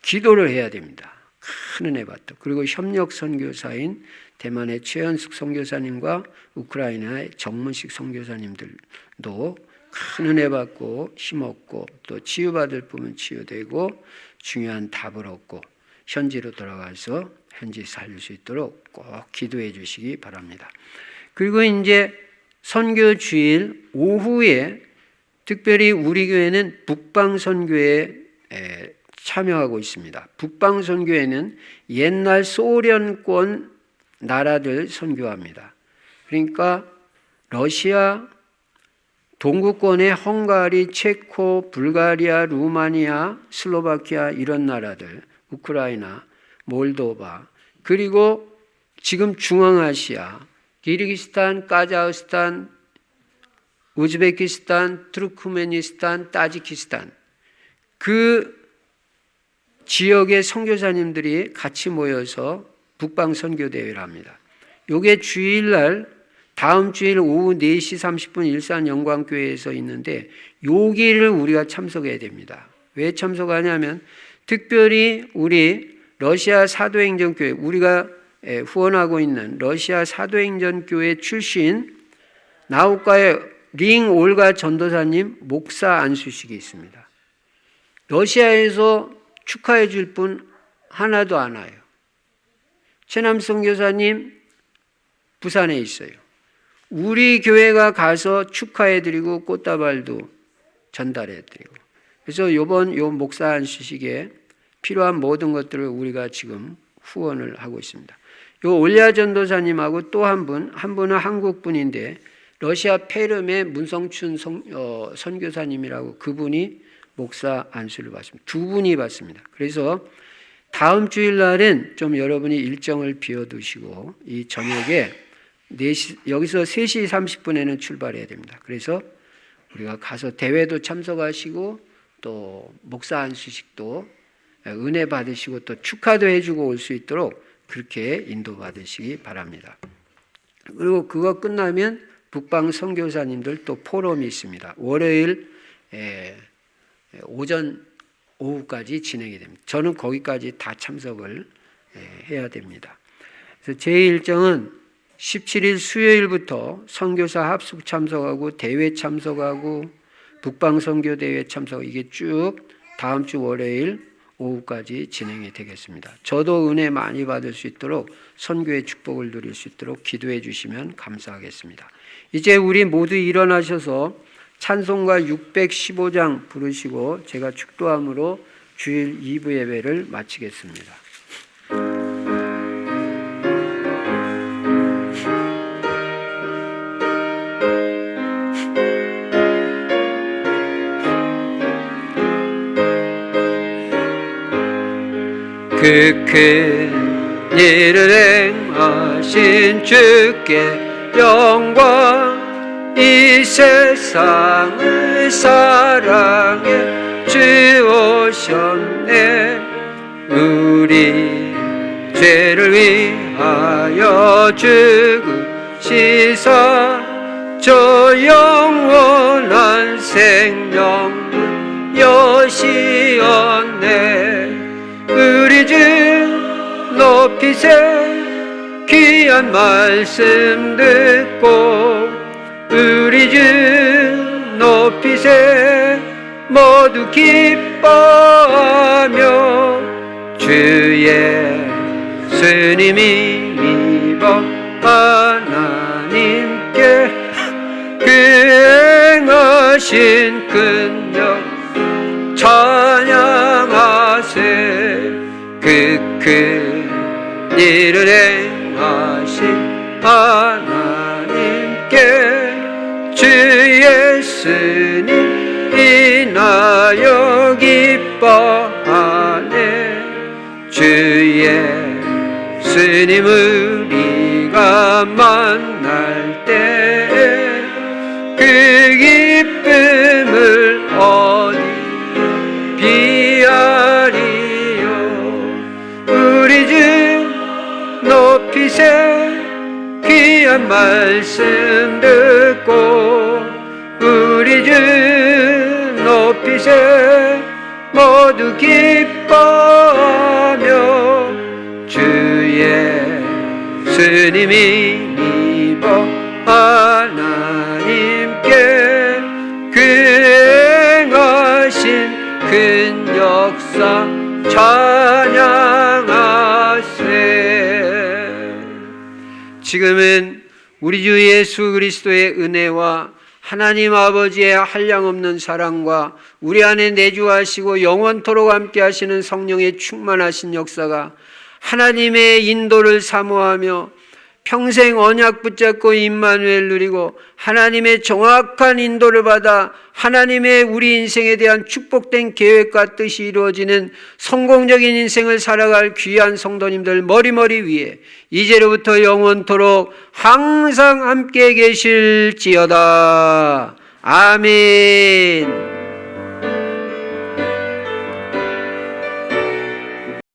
기도를 해야 됩니다. 큰 은혜 받도. 그리고 협력 선교사인 대만의 최현숙 선교사님과 우크라이나의 정문식 선교사님들도 큰 은혜 받고 힘없고 또 치유받을 뿐은 치유되고 중요한 답을 얻고 현지로 돌아가서 현지 살릴 수 있도록 꼭 기도해 주시기 바랍니다. 그리고 이제 선교 주일 오후에 특별히 우리 교회는 북방 선교에 참여하고 있습니다. 북방 선교회는 옛날 소련권 나라들 선교합니다. 그러니까 러시아, 동구권의 헝가리, 체코, 불가리아, 루마니아, 슬로바키아 이런 나라들, 우크라이나, 몰도바, 그리고 지금 중앙아시아, 기르기스탄, 카자흐스탄, 우즈베키스탄, 투르크메니스탄, 타지키스탄 그 지역의 선교사님들이 같이 모여서 북방 선교 대회를 합니다. 요게 주일날 다음 주일 오후 4시 30분 일산 영광교회에서 있는데 여기를 우리가 참석해야 됩니다. 왜 참석하냐면 특별히 우리 러시아 사도행전교회 우리가 후원하고 있는 러시아 사도행전교회 출신 나우카의 링 올가 전도사님 목사 안수식이 있습니다. 러시아에서 축하해 줄 분 하나도 안 와요. 최남성 교사님 부산에 있어요. 우리 교회가 가서 축하해 드리고 꽃다발도 전달해 드리고 그래서 요번 요 목사 안수식에 필요한 모든 것들을 우리가 지금 후원을 하고 있습니다. 요 올야 전도사님하고 또 한 분은 한국 분인데 러시아 페름의 문성춘 선교사님이라고 그분이 목사 안수를 받습니다. 두 분이 받습니다. 그래서 다음 주일날은 좀 여러분이 일정을 비워두시고 이 저녁에 4시, 여기서 3시 30분에는 출발해야 됩니다. 그래서 우리가 가서 대회도 참석하시고 또 목사 안수식도 은혜 받으시고 또 축하도 해주고 올 수 있도록 그렇게 인도받으시기 바랍니다. 그리고 그거 끝나면 북방 선교사님들 또 포럼이 있습니다. 월요일 오전 오후까지 진행이 됩니다. 저는 거기까지 다 참석을 해야 됩니다. 그래서 제 일정은 17일 수요일부터 선교사 합숙 참석하고 대회 참석하고 북방 선교 대회 참석, 이게 쭉 다음 주 월요일 오후까지 진행이 되겠습니다. 저도 은혜 많이 받을 수 있도록 선교의 축복을 누릴 수 있도록 기도해 주시면 감사하겠습니다. 이제 우리 모두 일어나셔서 찬송가 615장 부르시고 제가 축도함으로 주일 2부 예배를 마치겠습니다. 그 큰 일을 행하신 주께 영광, 이 세상을 사랑해 주오셨네. 우리 죄를 위하여 죽으시사 저 영원한 생명 여시었네. 우리 주 높이세, 귀한 말씀 듣고 우리 주 높이세, 모두 기뻐하며 주 예수님이 입어 하나님께 그 행하신 큰 역 찬양하세. 그 큰 일을 행하신 하나님께 주 예수님 인하여 기뻐하네. 주 예수님 우리가 만날 때 그 기쁨을 어디 비하리요. 우리 주 높이세, 귀한 말씀 듣고 우리 주 높이세, 모두 기뻐하며 주 예수님이 입어 하나님께 그 행하신 큰 역사 찬양하세. 지금은 우리 주 예수 그리스도의 은혜와 하나님 아버지의 한량없는 사랑과 우리 안에 내주하시고 영원토록 함께 하시는 성령의 충만하신 역사가 하나님의 인도를 사모하며 평생 언약 붙잡고 임마누엘 누리고 하나님의 정확한 인도를 받아 하나님의 우리 인생에 대한 축복된 계획과 뜻이 이루어지는 성공적인 인생을 살아갈 귀한 성도님들 머리머리 위에 이제로부터 영원토록 항상 함께 계실지어다. 아멘.